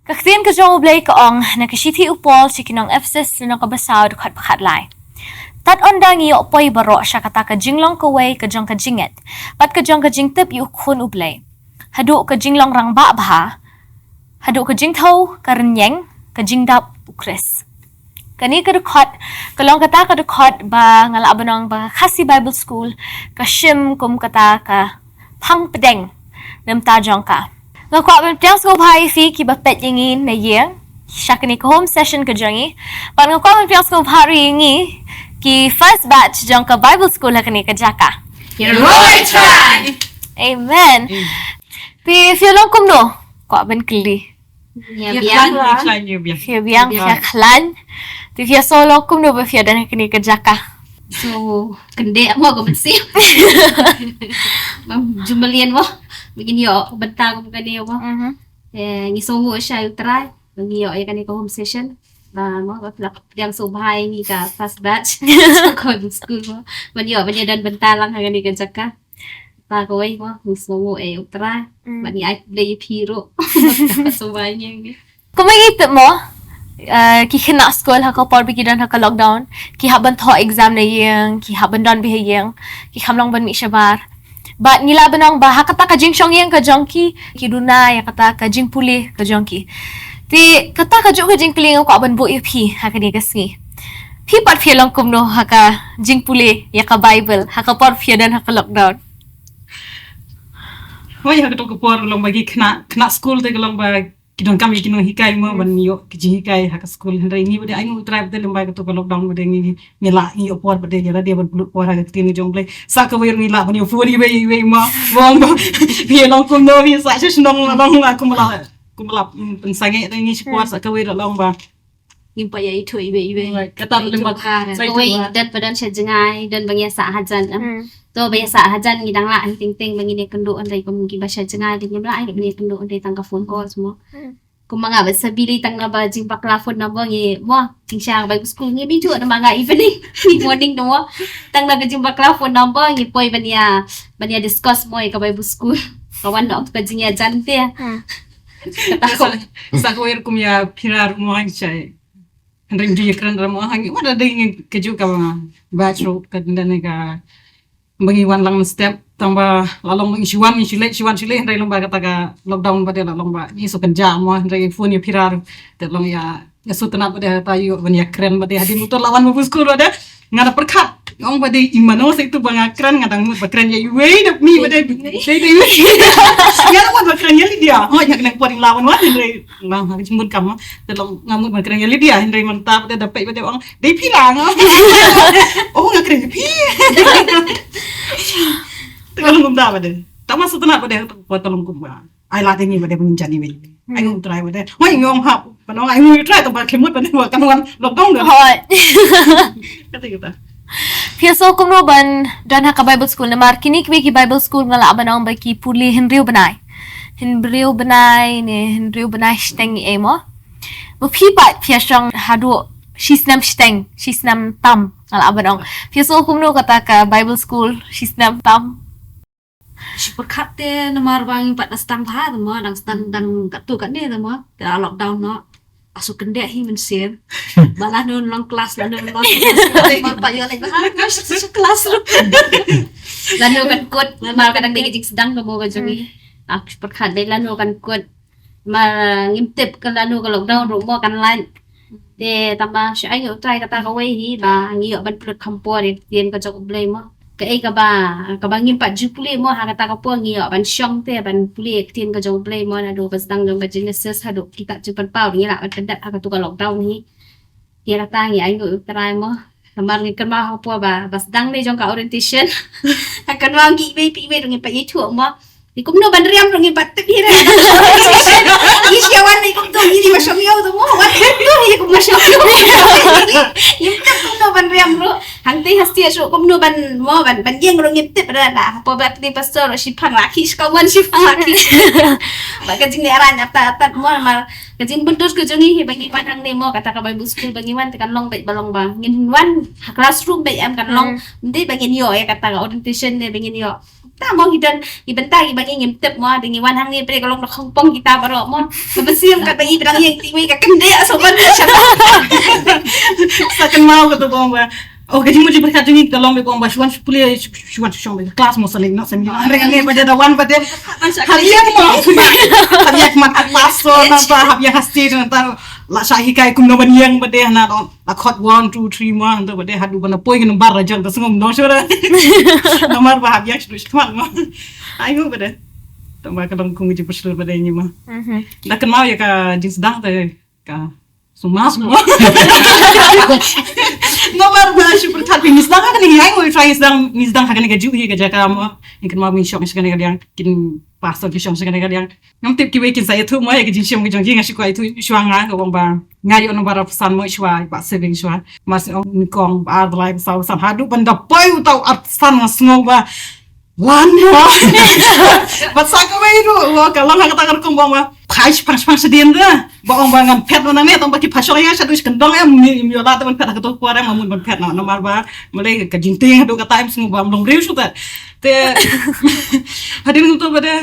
Kaktian ka jong ublay kaong nakashiti upol si kinong Ephesus na kabasaw dukat pakatlay. Tat ondang iyo poy baro siya kata ka jinglong kaway ka jong ka jinget. Pat ka jong ka jingtip yu kun ublay. Hadu ka jinglong rang ba baha. Hadu ka jingtaw ka renyeng ka jingdap ukres. Kani ka dukot, kalong kata ka dukot ba ngalabanong ba kasi Bible School ka shim kum kata ka pang pedeng nam tajong ka. Nga kwa mentiang sko bhai fi ki bapet yingin na yeng siya kani ka home session ka jongi. Pan nga kwa mentiang sko bhari yingi ki first batch jong ka Bible School ha kani ka jaka. You're right, try. Amen. Pi fiolong kum no kwa ben kli. Fia biang fia klan. Ti fia solo kum no ba fia dan kani ka jaka. So, kende mo ko mesti. Mam jumalian mo. Begini yo bentang ko kani mo. Ngisongo siya yung try. Begini yo kani ko home session. Mo ko yang subhay ni ka first batch. Ko school mo. Maniyo dan bentalang kani kan jaka. Pa ko ay mo ngisongo try. Mani ay play hero. Subhay niya. Kumagitip mo, ki kina school ha ka par bigidan ha ka lockdown, ki haban to exam na yung, ki haban don bihayang, ki kamlang ban mi siya bar. But nilaban ang ba, hakata ka jing syong yung ka jongki, ki dunay, hakata ka jing puli ka jongki. Ti, kata ka jong ka jing puli ng ko aban bu pi, haka ni kasngi. Pi pat fiya lang kumno haka jing puli, ya ka Bible, haka par fiya dan haka lockdown. Hoy haka to ka por long bagi kena school te long bagi kidong kami kinong hikay mo ban yo kiji hikay haka school hendrai ni bade ayu tribe te lembai to lockdown bade ni ngila ni opor bade jara dia ban pulut por haka tin jong play sa ka wer ngila ban yo furi be ma bong bi long kum no bi sa cha snong long aku mala pensange te ni sport sa ka wer long ba Impa ya itu ibe. kata lembai Kawai dan padan siya jengay dan bangya sa hajan. To bangya sa hajan ngidang la ang ting bangya kendo anday kumgi ba siya jengay din la ay bangya kendo anday tangka phone call semua. Kung mga sabili tang na ba jing baklafon na mo ngi mo ting siya Bible school ngi bitu na mga evening morning no mo tang na jing baklafon na mo ngi poy banya discuss mo ka Bible school kawan na ka jing ya jante. sa ka wer kum ya pirar mo ang siya hendrai dia keren ramo hangi wada ding keju ka bachelor ka dana ka bangiwan lang step tamba lalong isiwan sile hendrai lomba kata ka lockdown pada lomba ni so kerja mo hendrai phone ya pirar te long ya sutana pada tayo banya keren pada hadi motor lawan mo school pada ngada perkat ong pada imano sa itu bang keren ngadang mo bakren ya wait up ni pada dei ya mo bakren ya dia oh ya kena puring lawan wa hendrai lang hari jemput kamu te long ngamut bakren ya dia hendrai mantap pada dapat pada ong dei pilang oh ngakren pi Tolong kumda pada. Tak masuk tenat pada buat tolong kumda. Ai latih ni pada pengincan ni. Ai ngom try pada. Wah ngom hap. Panong ai ngom try tempat kemut pada buat kanuan lockdown dah. Hot. Kata kita. Piaso kum no ban dan haka Bible School na mar kini ki Bible School ngala abanang ba ki puli Henryo banay steng emo. Mo pipat piasang hadu shisnam steng shisnam tam ngala abanang. Piaso kum no kata ka Bible School shisnam tam. Superkat te nomor bang pat stang pha mo dang stang dang katu kat ni mo da lockdown no asu kende hi mensir balah non long kelas non long kelas pa yo lagi kelas lanu kan kut mal kadang digi sedang mo ka jumi ak superkat de lanu kan kut mal ngimtip kan lanu ka lockdown ro mo kan lan de tamba sya ayo try kata ka wei hi ba ngiyo ban plut kampor yen ka jok blay mo cái ka ba ngim pat ju puli mo ha kata ka po ngi ban syong te ban puli tin ka jong play mo na do pas dang jong ka genesis ha do kita ju pan pau ni la ka dat ha ka tu ka lockdown ni dia kata ngi ai ngui try mo kamar ni kan ma ha po ba bas dang ni jong ka orientation ha kan wang gi be pi be dong pa yi thu mo ni kum no ban riam dong pat te dire ni sia wan ni kum tu ni di ma syong yo tu mo wan tu ni kum ma syong yo ni kum no ban riam ro hang tei hasti asu kum no ban mo ban yeng ro ngip tip ra da po ba ti pastor si phang laki kawan si phang laki ba ka jing ni aran ata mo mal ka jing bentus ka jing hi bangi panang ni mo kata ka Bible School bangi wan kan long bai balong ba ngin wan classroom bai am kan long ndi bangi yo ya kata ka orientation ni bangi yo ta mo hidan ibenta ibagi ngimtep mo dingi wan hang ni pre kalong nakongpong kita baro mo mabasiam ka tangi pirang yang tiwi ka kende soban siya Sa kan mau ka to bomba. Oh, gaji mo jibra kadingi kalong be bomba shuan puli shuan shong kelas mo saling no sami. Ang ne pada dawan pada harian mo. Harian mat paso na pa habya hasti na ta la shahi kai kum no ban yang pada na la khot 1 2 3 mo ando pada hadu bana poi kan bar rajal ta sungom no shora. Nomor ba habya shdu shman mo. Ayo pada. Tamba kalong kung jibra shdu pada ni mo. Da kan mau ya ka jins dang ta ka sumas mo. Nomor ba super tapi misdang kan ni ai oi try misdang hakan ga ju hi ga jaka mo ikan ma min shop miskan ga yang kin pastor ki shop miskan ga yang ngam tip ki wekin saya tu mo ya ga jin shop ga jong gi ngashi ko ai tu shwanga ga bang ba ngai on bara pesan mo shwa ba saving shwa mas on kong ba live sau san hadu banda poi utau at san ngasmo ba lan mo ba sa ka wei ru lo ka lang ka ta ka kong bang ba pai pang sedien da ba ong ba ngam pet no na ne tong ba ki pasol ya sadu skendong ya mi ola ta ban pet ka to kuare mamun ban pet no nomar ba mulai ka jinting do ka time sing ba long riu suta te hadin to ba de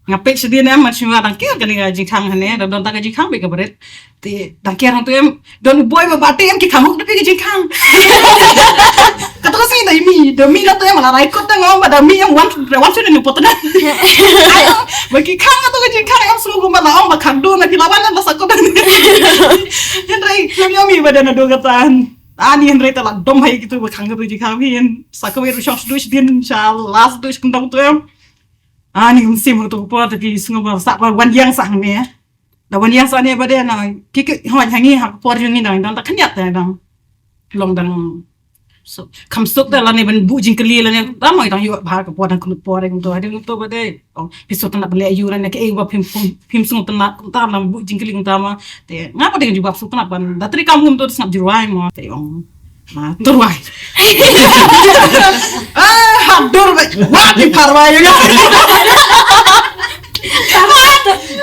ngape sedien am macam dang ki ka ni ga jikang hane da don ta ga jikang be ka beret te dang ki rang tu em don boy ba bate em ki khamuk de ki jikang ka to si dai mi de mi na to em la rai ko ta ngom ba da mi em wan ni potna ba ki khang to ga jikang em sulu ba la om ba khang do na ki lawan na sa ko dan Henry kami mi ba da na do ka tan ani Henry ta la dom hai gitu ba khang ga jikang mi en sa ko ru shop du din inshallah du skundang to em ani sim to po ta ki sungo ba sa ba wan yang sang ne da wan yang sa ne ba de na ki ho hangi ha por jung ni dang ta khanyat ta dang long dang so kam sok da la ne ban bu jing kali la ne da mai dang yu ba ka po dang kun po dang to hading to ba de pi so ta na ble yu la ne ke e ba phim sung ta na ta na bu jing kali ta ma te nga pa de ju ba so ta na ban da tri kam hum to snap jirai mo te ong ma turwai hadur ba wa di parwai ya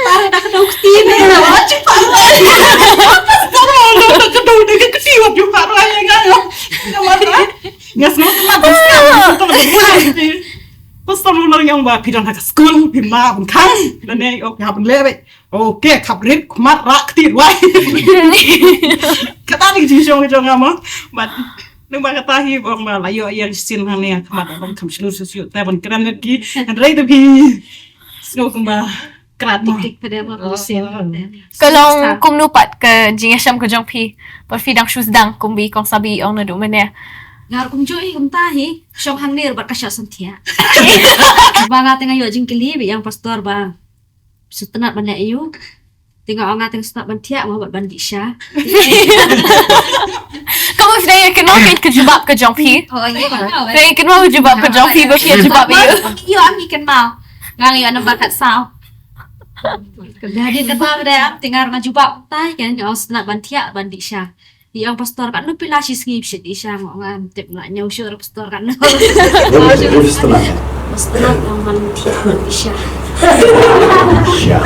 para dak dok tin wa ci parwai apa ka do de ka ti wa ju parwai ya ga yo ngas no ta ba pastor lu lang yang ba pidang ka school pima bun kan dan ne ok ha bun lebe oke kaprit kumat rak ti wai kata ni ji jong ama but nung ba katahi bang ba layo yang sin han ne kamat bang kam shlu su ta ban kram ne ki and right to be snow kumba krat mo dik pada mo musim Kalong kum nupat ke jingasam ke jong pi. Par fi dang shoes dang kum bi kong sabi ong na du mene. ngar kum joi kum tahi shong hang ner ba kasya santia ba nga tenga yo jing kili bi yang pastor ba sutenat ban ayu tinggal nga teng stop ban tia mo ban disha Kamu fidaya kenal ke jubab ke jong pi. oh iya ba Fidaya kenal jubab ke jong pi ba fi jubab yu. yo ami ken mau ngang yo na ba kat sao Jadi kata ada tinggal ngajubak tay kan yo sutenat ban tia ban disha yang pastor kan no pila si skip shit isya ngan tip na nyaw sure pastor kan no pastor ang mantia isya Siya.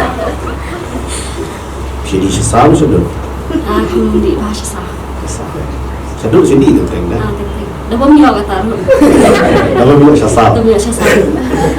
Jadi sesama sudah. aku di bahasa sah Sadu sini itu tengah. dah bom yo kata Dalam dua sesama. tu biasa sah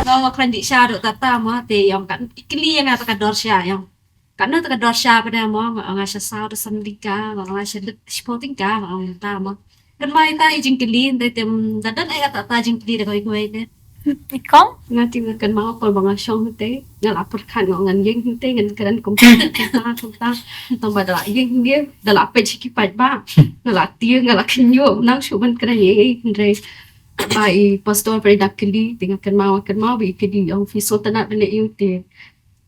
no klan di sya do tata mo te yang kan ikli yang ata kador sya yang kan no kador sya pada mo nga sya sa do sandika nga sya sporting ka nga ta mo kan mai ta jing kili te tem dadan ay kata jing kili da ko de Ikong? ngati kan mau kol bang asyong te ngal apur kan ngan yeng te ngan kan komputer kita tong badala yeng dia dala pe chiki pat ba ngala tia ngala kinyo nang shuban kan ye andre bai pastor predakili tinga kan mau bi kidi yang fi sotanat bele yu te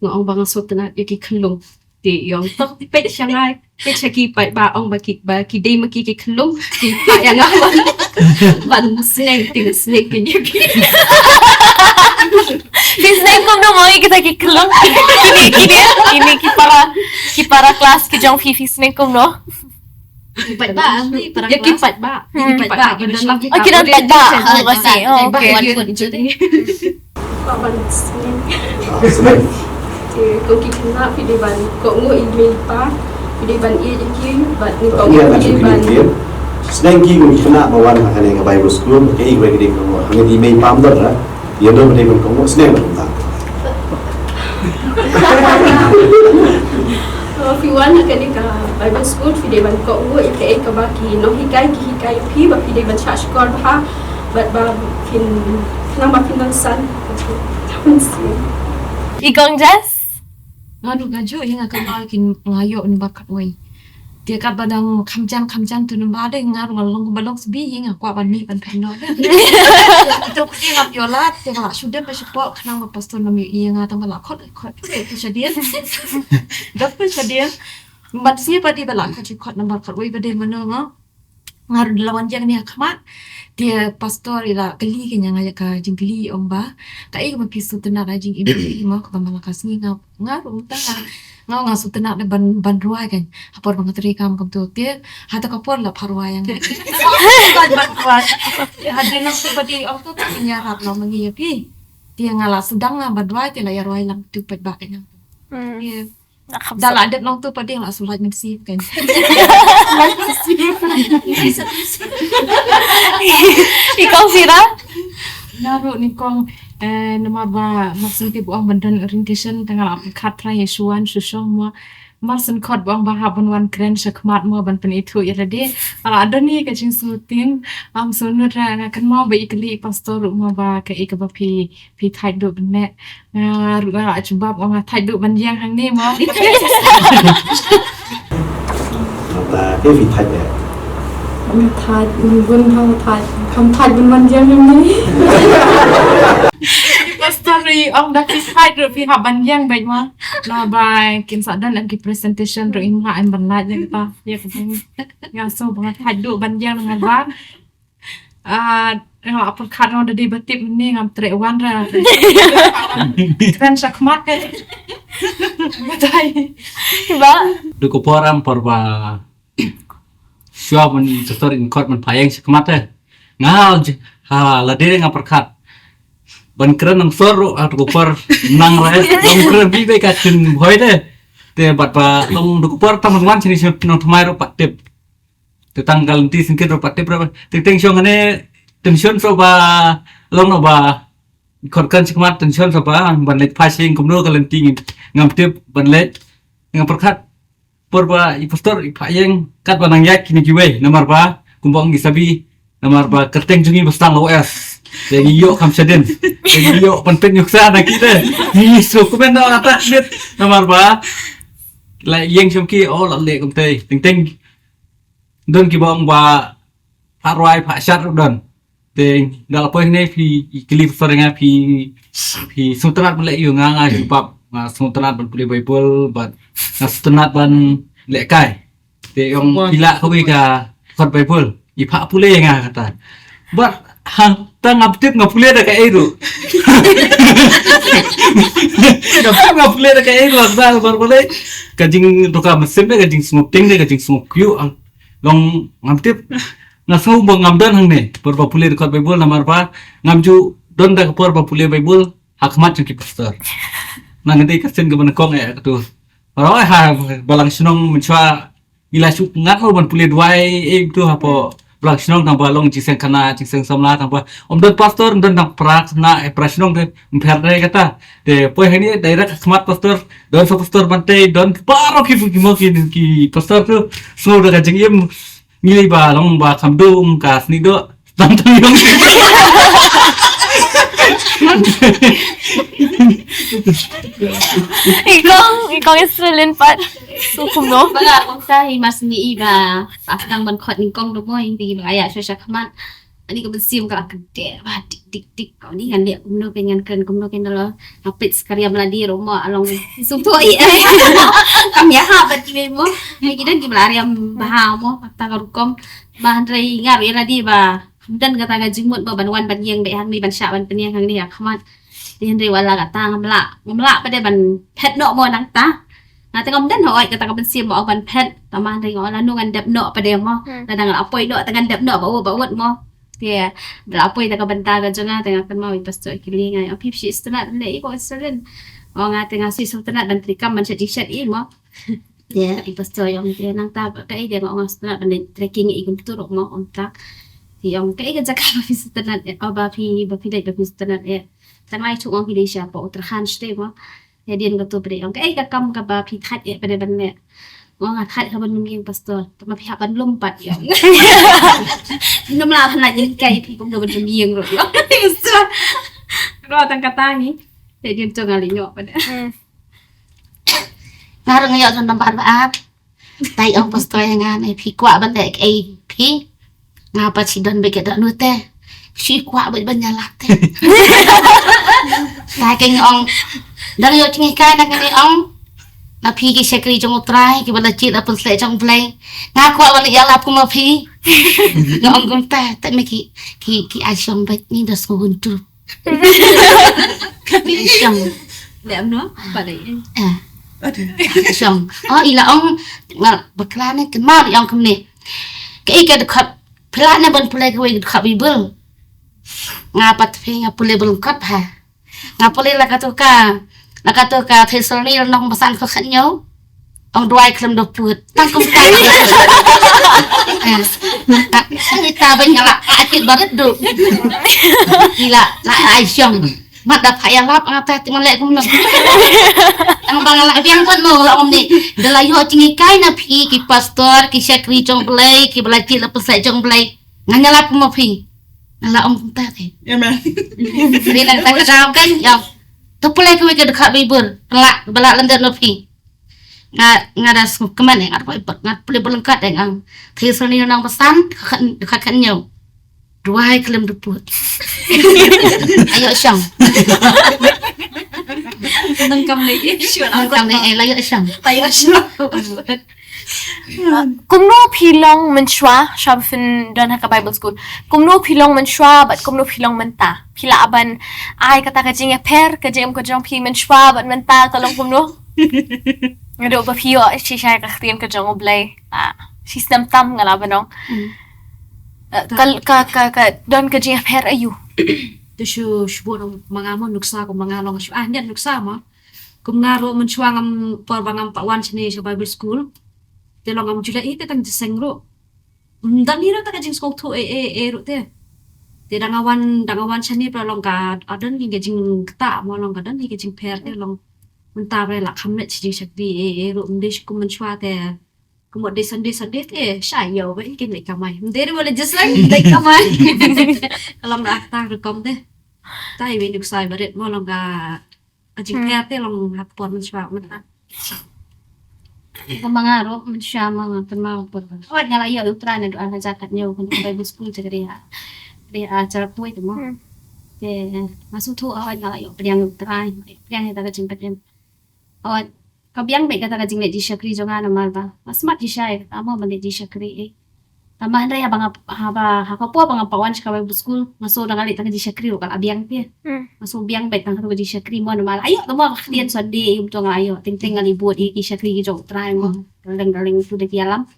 ngong bang sotanat yaki khlung te yang tok pe shangai pe chiki pat ba ong ba ki dei ma ki khlung ki pa yang awan ban snake ting snake kinyo Fisname kum no mo kita ki kelong. Ini ki para kelas ki jong fi fisname kum no. Pat ba ni para ya kipat ba kita lang Oh, kita pat ba? Oh, kasi. Oh, okay. Senang. Kau kena pilih ban, kau ngoi email pa, pilih ban ia jadi, ban ni kau Iya nak pilih cuci ban. dia. Senang ki kung kena bawan akan yang Bible school, kaya ibu lagi dia hanya di main pam dah. Dia dah berdiri berkongsi senang tak? Fiwan akan di Bible School fide ban ko ngo ike ka baki no hikai pi ba fide ban cha skor ba ba fin nang ba fin nang san. Ikong Jess? Nganu gaju yang akan makin ngayo ni bakat wei. Dia kat badang kamjang tu nambah ada ngaru ngalong balong sebi yang aku ban ni ban peno. Itu dia ngap yolat dia ngak sudah bersepo kenang pastor nami yang ngatang balak kot itu sedian. Dapat sedian. Mat siapa di balak kot nambah kot wei bade mana ngaru lawan jang ni akamat. Dia pastor ila geli kenya ngaya ka jing geli omba. Ka ik mapisu tenar jing ibu ma ka malakas ni ngaru ta ngau ngasu tenak de ban ruai kan apor bang teri kam tu dia hata kapor la parwai yang ban ruai hada nak seperti auto penyarap lo mengi pi dia ngala sedang ban ruai dia la ya ruai lang tu pet bak kan dia dalam adat long tu pada la sulat mesti kan Ikong Sira? Naru ni kong nama ba maksud ti buang bandan orientation tengah kat tra Yesuan susong mo marsen kot buang ba habon wan kren sakmat mo ban pen itu ya tadi ala ada ni ka jing suting sunut ra kan mo ba ikli pastor mo ba ka ik ba pi thai do bne ru ga chubab ma thai do ban yang hang ni mo Mata cái vị thành này. Mình thay vun thang thay không thay vun man jang ni. pastor ri ong dak pi thai do pi haban yang baik mo la ba kin sa dan ang ki presentation ro in ma an ban la yang ta ya ka ya so ba thai do ban yang ngan ba ngam apa khat no di batip ni ngam tre wan ra kren sakmat ke batai Diba? Duko poram porba shua man setor in court man payang sekmata ngal ha la dere ngaperkat ban keren nang sor duko por nang rae dong keren bi be ka chun hoi de te bat pa dong duko por tam man chini no thmai ro patip te tanggal ti singkir ro patip ro te tension ane tension so ba long no ba court kan sekmat tension so ba ban lek passing kumno kalenting ngam tip ban lek ngaperkat porba pastor ipayeng kat banang yak kini kiwe nomor ba kumbang gisabi nomor ba kerteng jungi bastang lo es jadi yo kam seden jadi yo penpen yuksa na kita ni so komen na ata net nomor ba la yeng chomki oh la le kum te ting ting don ki bang ba parwai pa shat don ting dal po ne pi klip sorenga pi sutrat le yo nga sebab sutrat ban puli bible but sutrat ban lekai te yong pila ko ka kot bible ipa pule nga kata but hang tang aptip ngapule da ka eru ngapule da ka eru asal barbale kajing toka mesin da kajing smoking da kajing smoke you long ngaptip ngaso bang ngamdan hang ne porba pule kot bible namar pa ngamju don da porba pule bible hakmat ki pastor nanti kasen ke mana kong ya tu orang ha balang senong mencoba ila su ngat lo ban pule duai tu apa balang senong tambah long jiseng kana jiseng samla tambah om don pastor don nang prak na senong de mperre kata de poi hani daerah khmat pastor don so pastor bante don paro ki pastor tu so da jeng yem ngili ba long ba kamdum ka sni do tantang yong Ikong Israelin pat. Sukum no? Baga kung sa himas ni iba afdang ban kot ni kong do mo hindi ba aya sa kaman ani ko besim ka kede ba dik kau ni kan dia kumno pengen lo hapit sekali meladi rumah along sumtu ai kam ya ha bat ki mo ni kita di belari am baha mo ta karukom bahan rai ngar ya ladi ba dan kata ga jingmut ba ban wan ban yeng be han mi ban sha ban penyang hang ni ya kaman di ri wala kata ngamla pada ban pet no mo nang ta na tengok dan hoi kata ka besim mo ban pet tamah ri ngola nu ngan dap no pada mo dadang apoi no tangan dap no ba mo dia berapa kita kebentar ke jangan tengah kan mau pastor kilingan api si istana le iko istana orang tengah si istana dan trikam man set mo dia pastor yang dia nang ta kai dia orang istana dan trekking ikut turuk mo ontak thì ông cái jaga ba istana ba pi dai ba istana chẳng ai chụp ông đi xa bộ từ han stay mà ya điên cái tụi bể ông cái cầm cái bà phi thắt vậy bên bên nè ông ngắt thắt cái bên miếng pastor mà phi hạ bên lum bật vậy nôm la thành lại những cây phi cũng được bên miếng rồi rồi tăng kata ni ya điên cho ngali nhọ bên Ngarang ngayon sa nambar ba tay ang pastor nga may pikwa ban dek ay pi nga pa si don beke da nute si kwa ba ban nyalate tay kay ong dang yo tingi ka na kay ong na pi ki sekri jong utray ki bala chit apun sle jong play nga kwa ban ya lap ko ma pi nga ong gon ta me ki asyong ba ni das ko huntu asyong đẹp nữa bà đấy xong ila ông mà bậc la này cái mau ông không nè cái được khắp plan này bên play cái khắp bible ngapa tapi ngapule belum khắp ha ngapule là kata ka Thessaloni nong pesan ke khat nhau ông đoai klem do put tăng công tay người ta bên nhà là ai barat được ila lại ai xong mặt đập phải lắp ngapa thì mà lại cũng ang bangalang yang pun mo la omni dalayo tingi kay na phi ki pastor ki sekri jong play ki balati la pasai jong play nganyala mo phi la om ta the Amen. ri nang ta ka kan yo to play ko ke dekha bibur la bala lender no phi nga da su keman ngat ngat play belengkat ang Thessaloni nang pesan khat nhau duai klem deput ayo syang nâng cầm lấy chuyện ang kam ne la yo syang tay ở chỗ Kumno pilong menshwa shab fin don haka Bible school. Kumno pilong menshwa but kumno pilong menta. Pila aban ay kata ka jing per ka jing ko jong pi menshwa but menta kalong kumno. Ngado ba piyo si shay ka khtiam ka jong oblay. Si stam tam ngala banong. Ka don ka jing per ayu. tôi chưa buồn mga mo nuksa ko mga long shu ah net nuksa mo kum ngaro men chuang por bangam pawan chini sa Bible school te long am jula ite tang seng ro dan ni ra ta jing school tu e ro te dangawan chani pra long ka adan ni ke jing ta mo long ka dan ni ke jing per te long mun ta bre la kham le chi shakti e ro mde kum men chua te kum de Sunday te shay yo ba ke ni kamai mde ro le just like kamai long da ta ro kom te tay vì được xài và điện mua lòng gà ở chính phe thế lòng hạt bột mình vào mình ăn ko mga ro man siya mga tanmaw po o nga la yo utra na do ana jakat nyo kun Bible school te kaya cara puy mo ke masuto o nga la yo priang utra priang ta ka jing patem o kabyang be ka ta ka jing le di siya kri jo nga na malba mas mat di siya amo man di siya kri tambahan rin hakapo bang pawan sa Bible school maso nangali tang di siya kri o kalabiyang ti maso biyang bet tang di siya kri mo na mal ayo tamo kaktian Sunday yung to nga ayo ting ngalibot i siya kri jo try mo galing tu de alam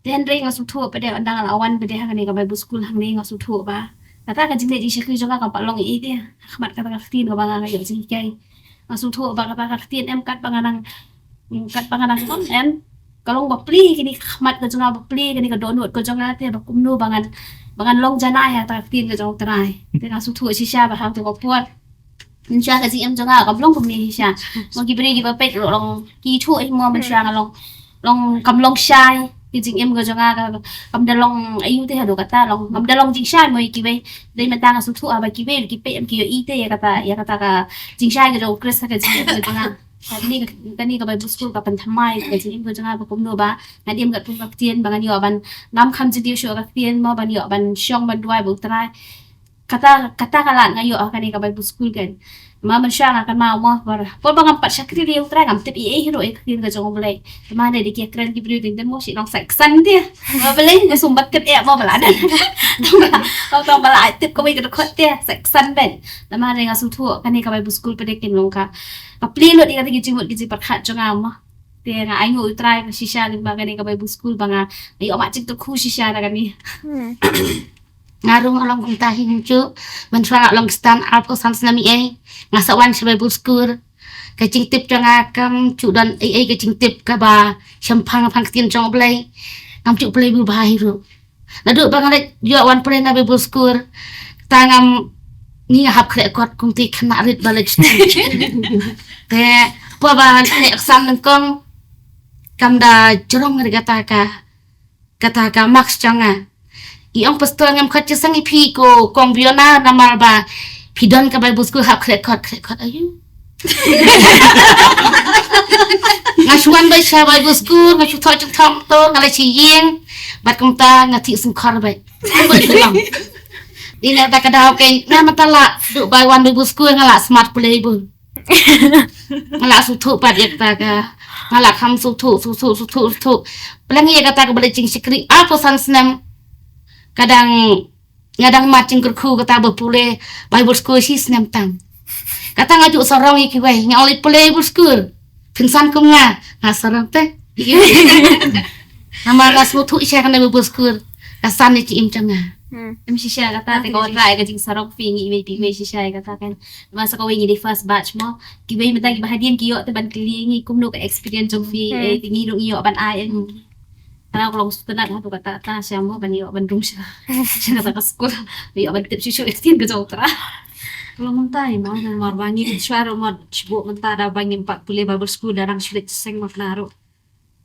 then ring ngasuto pa de andang awan pa de hangani ka Bible school hangni ngasuto ba kata ka jing di siya kri jo ka palong i ti khamat ka kaktian ka banga ngayo sing kay ngasuto ba ka kaktian em kat panganang kon en kalong bapli kini khamat ka jonga bapli kini ka donut ko jonga te ba kumno bangan long jana ya ta tin ka jong trai te ka su thu si sha ba ha te ko puat min sha ka ji em jonga ka long kum ni sha mo ki bri ki ba pet ro long ki thu ai mo min sha long kam long shai ki jing em ka jonga ka kam da long ayu te ha do ka ta long kam da long jing shai mo ki be dei ma ta ka su thu a ba ki be ki pe em ki yo i te ya ka ta ka jing shai ka jo kris ka ji ka jonga kani ka Bible school ka panthamai ka jing ko janga ba kumno ba nadim ga tung kaptien bangan yo ban nam kham ji dio sho kaptien mo ban yo ban shong ban duai bu trai kata kalan ngayo kani ka Bible school kan ma man sha kan ma mo por bangam pat shakri dio trai ngam tip e hero e khin ka jong blai ma ne dik kren ki bri tin mo si long sak san dia ma blai ka sumbat ket e mo bala dan tong bala tip ko wi ka khot dia sak san ben ma ne nga su thu kani ka Bible school pe de kin long ka papli lo di kata gizi perkat jonga mo te nga ayo utrai ka shisha lim ba kani ka Bible school banga ayo ma cik to khu shisha na kani ngarung along kung tahin chu man shwa along stand up ko sans nami nga sa wan sa Bible school ka ching tip jonga kam chu dan ai ka ching tip ka ba champang phang tin jong blai ngam chu play bu bai ru na du banga le yo wan play na Bible school tangam ni hap kre kot kung ti kena rit balik te pa ba ne exam nang kong kamda jorong ngari kata ka max changa i ong pastor ngam khat sang i phi ko kong biona namal ba pidon ka Bible school hap kre kot ayu ngasuan bai sa Bible school ngasu thoi chung thong to ngalai chi yeng bat kong ta ngati sum khar bai Ina tak ada okay na matala du by one Bible school ngala smart play bu ngala su thu pat yak ta ka ngala kham su thu pelang ya kata ka bale cing sikri apa san senam kadang macing kurku kata berpule Bible school si senam tang kata ngaju sorong iki wai ngoli play Bible school pinsan ku nga sorong teh nama ngas mu thu isya kana Bible school kasan ni ci im tanga em shisha kata te ko try ka jing sarok pingi me shisha kata kan masa ko wingi di first batch mo ki be mata ki bahadian ki yo te ban klingi kum no ka experience of fi e tingi ro yo ban ai kana ko long sutanat ha to kata ta sya mo ban yo ban rum sya sya kata ka school yo ban tip shisho extend ka jautra Kalau mentai mau dan marbangi di suara mau sebut mentara bangin 40 Bible school darang sulit seng mau naruh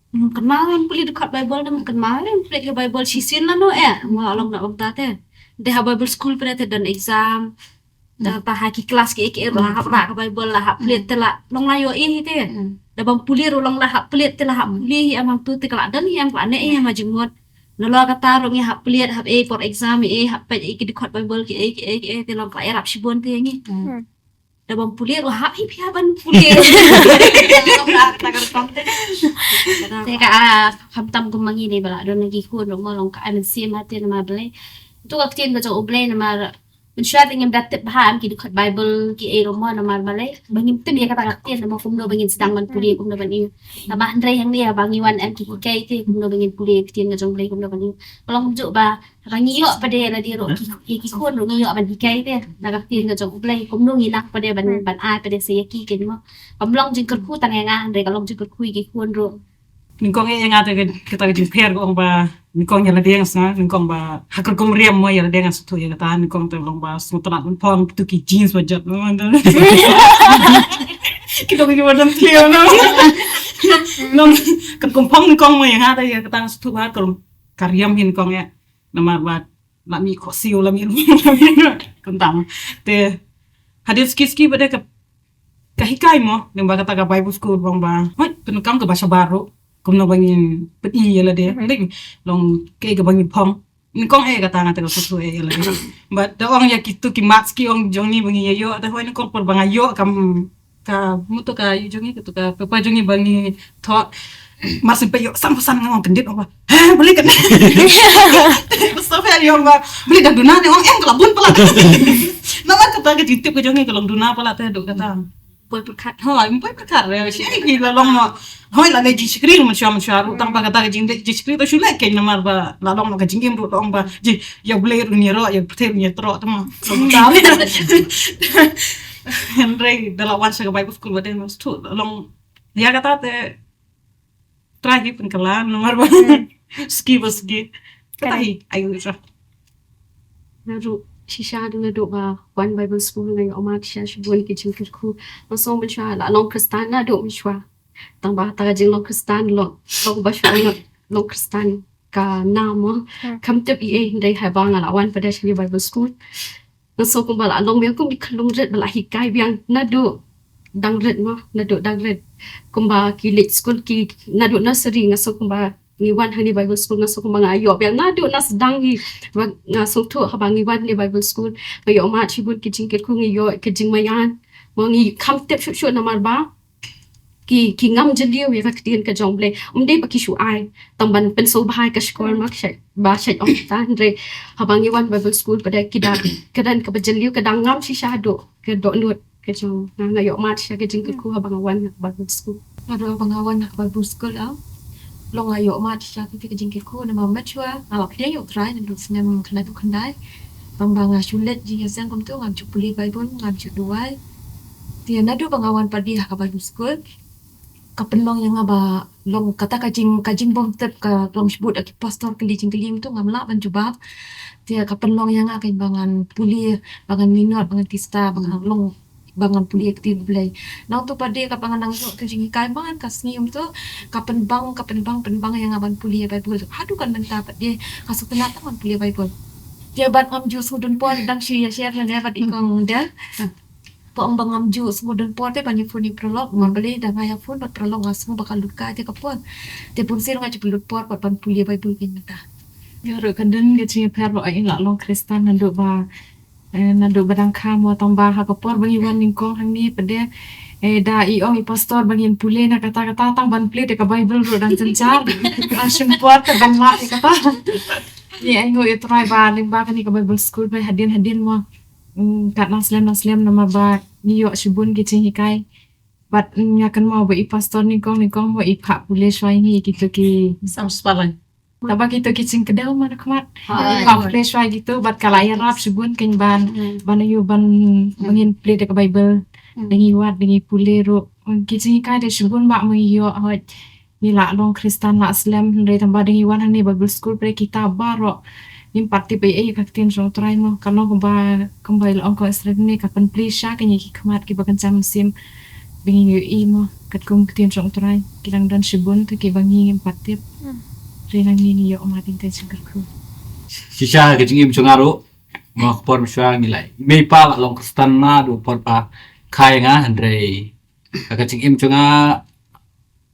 kemarin puli dekat Bible dan kemarin puli ke Bible sisin lah no mau along nak bangta teh deh Bible school pada teh dan exam dah haki kelas ke lah hap ke Bible lah hap puli telah long layo ini teh dah bang puli ulang lah hap puli telah hap puli amang tu teh kelak dan yang kelak ne yang majemut nalo kata rong hap puli hap for exam hap pet ke dekat Bible ke teh long kelak rap sibon teh ni dah bang puli hap hipi haban puli te ka kham tam kum mangi ni bala don nagi ku no mo long ka an sim ha te na bale tu ka tien ka jo oble na mar insya ngem dat baham ki dekat Bible ki e romo na mar bale bangim tu dia kata ka tien na mo kum no bangin sedang man puli kum no bani na bah ndre yang dia bangi wan am ki kai te kum no bangin puli tien ka jong ble kum no bani kolong jo ba rangi yo pade la di ro ki khon ro ngi yo ban ki kai te na ka tien ka jong ble kum no ngi nak pade ban ai pade se ki ken mo kamlong jing kur ku tang nga ndre kalong jing kur ku ki khon ro Ningkong yang ada kita jumper ko ba ningkong yang ada yang sa ningkong ba hakul kumriam mo yang ada yang sutu yang kata ningkong tu long ba smutanat pon tu ki jeans wajat no kita pergi madam clear no nong kan kumpong ningkong mo yang ada yang kata sutu ba kalau karyam ningkong ya nama ba lami khosiu lami kentang te hadis kiski pada ke kahikai mo nang ba kata ka Bible school bang ba hoi penukam ke bahasa baru kumno bangin peti yala de ding long ke bangin pong ni kong kata ngata ko susu yala de but da ong ya kitu ki mats ki ong jongi bangi yo da hoy ni kong por banga yo kam ka muto ka jongi kitu ka papa jongi bangi tho masin pe yo sampusan ngong kendit apa beli kan Mustafa yo ba beli dan duna ne ong kelabun pala nama kata ke titip ke jongi kelong duna pala te do kata boy berkat Hoi, boy berkat ya. Sih gila long mo. Hoi la leji screen mo siya utang pa kata jing leji screen to shule kay namar ba lalong mo ka jingim ro long ba ji ya blay ro ni ro ya pete ni tro tama. Kami Henry dalawan sa Bible school ba din mas tu long ya kata te tragi penkelan namar ba ski katahi ayo sa. Naru shisha dengan duk one Bible school dengan omat shisha shubun kitchen kirku langsung bersha la long Kristen na duk mishwa tambah tagajing long Kristen long basha long Kristen ka nama kam tip ie dai habang la one pada shili Bible school langsung ko bala long biang ko dikalung red bala hikai biang na duk dang red mo na duk dang red kumba kilit school ki na duk nursery ngaso kumba ngiwan hani Bible school ngaso kumba ngayo biang na duk na sedang hi ngaso tu habang ngiwan ni Bible school ngayo ma chibun kijing ku ngayo kijing mayan mo ngi kam tep shu na marba ki ngam jeliu ya kaktian ka jongle umde ba ki shu ai tamban pen so bahai ka skor mak shay ba shay on tan re habang ngiwan Bible school pada kedan ka bajeliu kadang ngam si shado ke do nut ke jong ngayo ma shay kijing ku habang ngiwan Bible school ada pengawan nak Bible school long ayo mat sya ki jingkir ko na mamachwa awak dia yo try na dusnem kana tu kandai pambanga sulet ji yasan kom tu ngam chupuli Bible ngam chu duai dia nadu pengawan padi ha Bible school kapelong yang aba long kata kajing bom tep ka long sebut aki pastor kelicing kelim tu ngamla ban jubab dia kapelong yang akan bangan puli bangan minot bangan tista bangan long bangan puli aktif belai nang tu pada kapangan nang tu jingi kai bangan kasnium tu kapen bang penbang yang aban puli Bible hadu kan nang dapat dia kasuk tenat man puli Bible dia ban am jus udun pon dang share na dapat ikong dia Pong bangam ju semudun pon te banyak phone prolog mabali dah ngaya phone bat prolog asmu bakal luka te kapon te pun sir ngaji pelut pon bat pan puli Bible kin mata Ya ro kanden ke cing per lo ai la long Kristan nandu ba nandu badang kamo tambah ha kapor bangi wan ningkong hang ni pede da i ong i pastor bangin pule na kata-kata tang ban plate ka Bible ro dan sencar asyum puat ka ban ma kata ni ai ngo try ba ling ba kani ka Bible school ba hadin mo kat naslim nama ba niyo shibun ki cing hikai bat nyakan mau ba i pastor ningkong mo i phak pule swai hi gitu ki Sam spalan. Taba kita kicing kedau mana kemat. Kau fresh wai gitu bat kalaya rap subun ken ban ayu ban mangin play de Bible dengi wat dengi pule ro kicing kai de subun mak yo hot ni la long Kristan la Islam re tamba dengi wan ni Bible school pre kita baro nim parti pe kaktin so try mo kalau kembali long ko Islam ni kapan play sha ken ki kemat ki bakan jam sim bingin yo i mo kat kum kaktin so try kilang dan subun tu ki bangi parti Rina ni yo matin ten singkerku. Sisa ke cing im chungaru ngok por mswa ngilai. Mei pa long Kristan na du por pa kai nga andre. Ka cing im chunga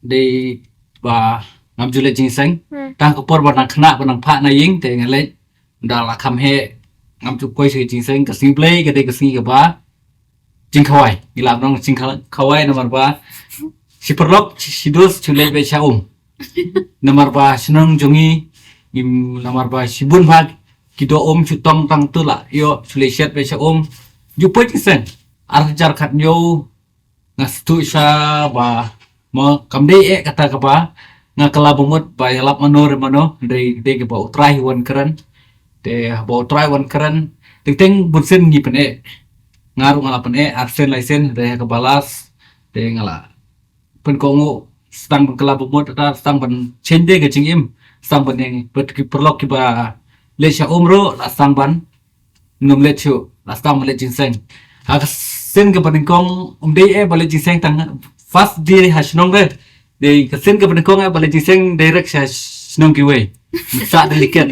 de ba ngam jule jing seng. Tang ko por ba nang khna ba nang pha na ying te ngalai. Da la kham he ngam chu koi se jing seng ka sing play ka de ka sing ka ba. Jing khawai. Ngilap nong jing khawai nomor ba. Si perlok si dos chule be cha Nomor ba senang jongi nomor ba sibun bag kido chutong tang tula yo suliset be sa jupo jisen arjar khat yo ngastu sa ba mo kamde kata ka ba nga kalabumot ba yalap mano de ke ba utrai wan kran de ba utrai wan kran ting bunsen gi pen ngaru ngalapan arsen laisen de ka balas de ngala pen kongo stang ban kelabumot atau stang ban cende ke cing im stang ban yang perlok ki ba lesha umro la stang ban num lechu la stang ban leching seng ha sen ke paningkong umde ba leching seng tang fast di hasnong de sen ke paningkong ba leching seng direct sa snong ki we sa delikat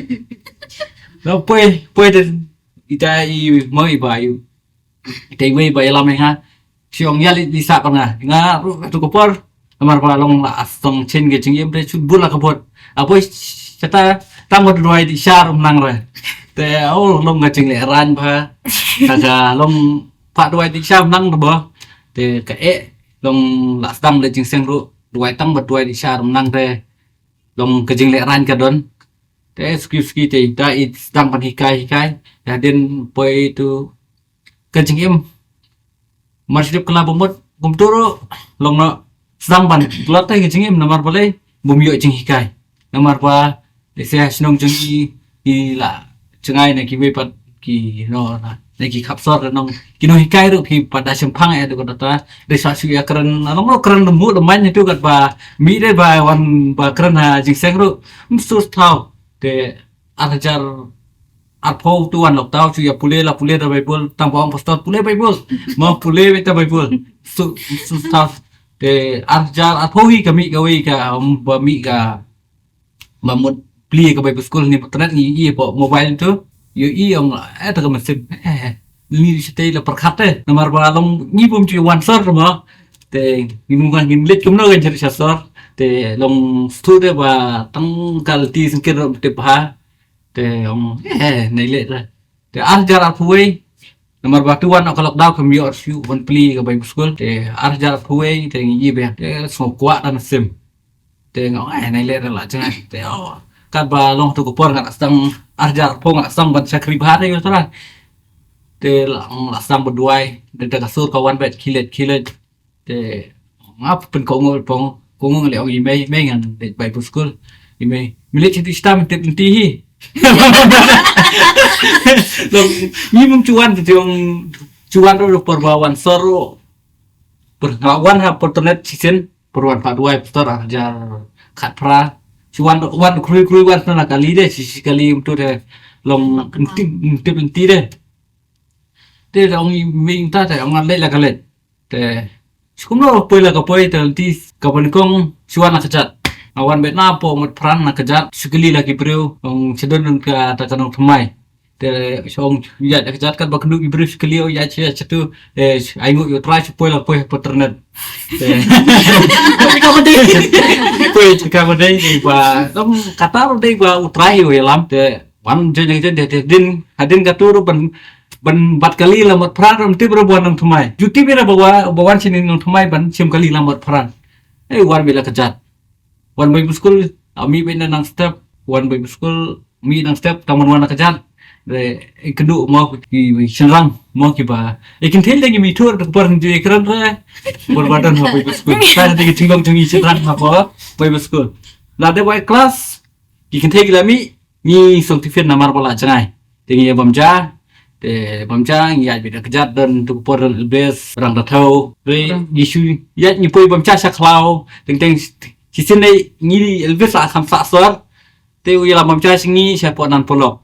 no puede ita i moi ba yu dei we ba lam ha siong yali di sa kana nga tu ko por Amar balong la asong chen ge ching yemre chut bula kabot apoi chata tamot roi di shar nang re te au long ga ching le ran ba ka long pa roi di shar nang bo te ka long la stang le ching seng ru roi tang bot roi di shar nang re long ka ching le ran ka don te ski te ta it stang pan hikai ya den poi tu ka ching yem masjid kala bomot gumturo long no Sampan pelatih ke cingim nomor boleh bumi yo cing hikai nomor ba dese hasnong cing i la cengai na ki wepat ki no na ki kapsor nong kino hikai ru ki pada sempang tu kata desa suya keren nomor keren nemu lemanya tu kat ba mi de ba wan ba keren ha jing seng ru sus tau de arjar arpo tu wan lok tau suya pule da Bible tang bawang pastor pule Bible mau pule beta Bible sus tau de arjar athohi kami gawe ka ba mi ka mamut pli ka Bible school ni internet ni i po mobile tu yo i ong ta ka masip ni stay la perkhat nomor balong ni pum chi one sor mo te ni mungan ngin let kumno ga jari sor te long stude ba tang kal ti singkir te pa te ong nei let te arjar athohi nomor batuan kalau dah kami orsu one pli ke Bible school te arjar puai te ngi be te so kwa dan sim te ngau nai le la jangan te kan ba long tu ko por ngat sang arjar po ngat sang ban sakri bahare yo tara te la sang berduai de ta sur kawan bet kilet te ngap pen ko ngol pong ko ngol le ong email ngan de Bible school email milet ti stam te ti Long ni mung cuan ro perbawan soro perlawan ha internet season perwan Pak Duai pastor ajar kat pra cuan wan kru wan na kali deh kali untuk deh long kenti deh deh ông mình ta thì ông ăn lấy là cái lệ thì cũng nó poi là cái poi thì kapan kong cuan là kejat awan betna po mat pran na kejat sekali lagi beliau ông sedon ke ta kanong thmai te song ya kejat kan baknu ibru sekali o ya cetu aingu yo try poi la poi internet te poi kapan dei ni ba dom kata dei ba utrai yo lam te wan je de din hadin katuru ban 4 kali lambat pran ram ti berbuan nang thmai juti bira bawan sini nang thmai ban sim kali lambat pran wan bila kejat wan Bible school ami benda nang step wan Bible school mi nang step taman wana kejat de kedu mau ki senrang mau ki ba ikin tel lagi mi tur per ju ekran re berbadan ha Bible school ta de tingong jungi senrang ha Bible school la de wai class ikin tel lami ni certificate namar bala jangai tingi bamja de bamja ya bida kejat dan tu por bes rang da thau re isu ya ni poi bamja saklau teng si sini ngiri elvis lah kam sor te u la bamja singi siapa nan polok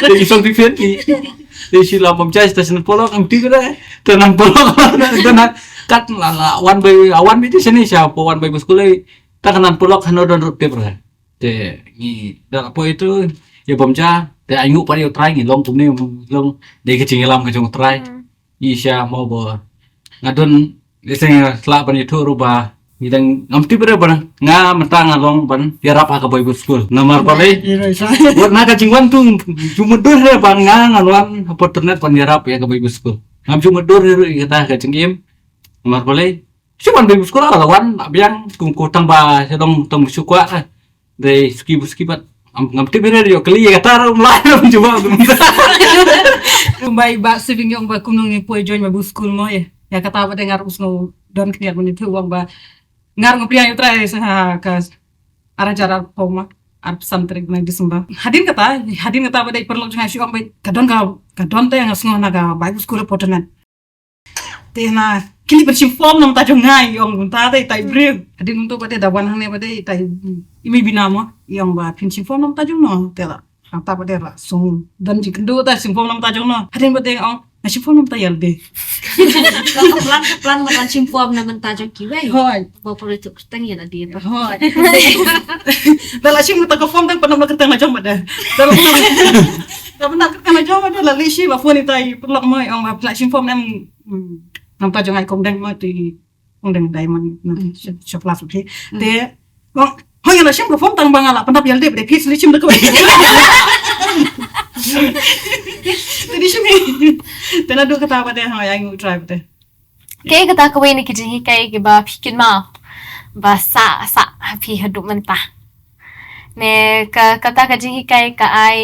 te isong ti fen ni te si la bamja stasiun polok am ti kira tenan polok tenan kat la wan bay awan bi sini siapa wan bay sekolah ta kanan polok hano don rute ber te ni da apa itu ya bamja te aingu pa yo try ngi long tum ni long de ke chingelam ke jong try isya mau bo ngadon leseng sla ban itu ruba Nidang ngamti bere bana nga matang along ban yarap ka Bible school namar pale buat naga cingwan tu cuma dur he ban nga ngalwan internet ban yarap ya ka Bible school ngam cuma dur kita ka cingim namar pale cuma Bible school alawan abiang kung kutang ba sedong tong sukwa de ski bat ngamti bere yo kali kata mulai cuma Bai ba saving yung ba kunong ni poi join Bible school mo ya kata ba dengar usno don kniat mo ni tu wang ba ngar ngopi ayo try sa ka arajara poma ar pesantren na Desember hadin kata ba dai perlu jang si om ba kadon ta yang asngo na ga Bible school potanan te na kili bersim form nam ta jong ngai yong ta dai tai brew hadin untuk ba dai dawan hane ba dai tai imi binamo yong ba pinsim form nam ta jong no te la ta ba dai la song dan ji kendo ta sim form nam ta jong no hadin ba dai ong na sim form nam ta yal de Plan makan simpom na mentajong kiway. hoi Bawa politik ketang ya tadi itu. hoi dala sim ta ko form dan panam kertang na jong ba dai dala pernah kertang na jong ba dai la lishi ba phone tai pelak mai ong ba pla sim form nam ta jong ai kong dang ma ti kong dang dai man shopla suthi te ong hoi la sim ko form tang bangala pandap yal de pis li sim da ko Tadi sini, tena dua kata apa deh, yang try apa deh. Kaya kata kawin ni kijing kay giba pikin ma ba sa pi hadu mentah. Ne kata kajing kay ka ay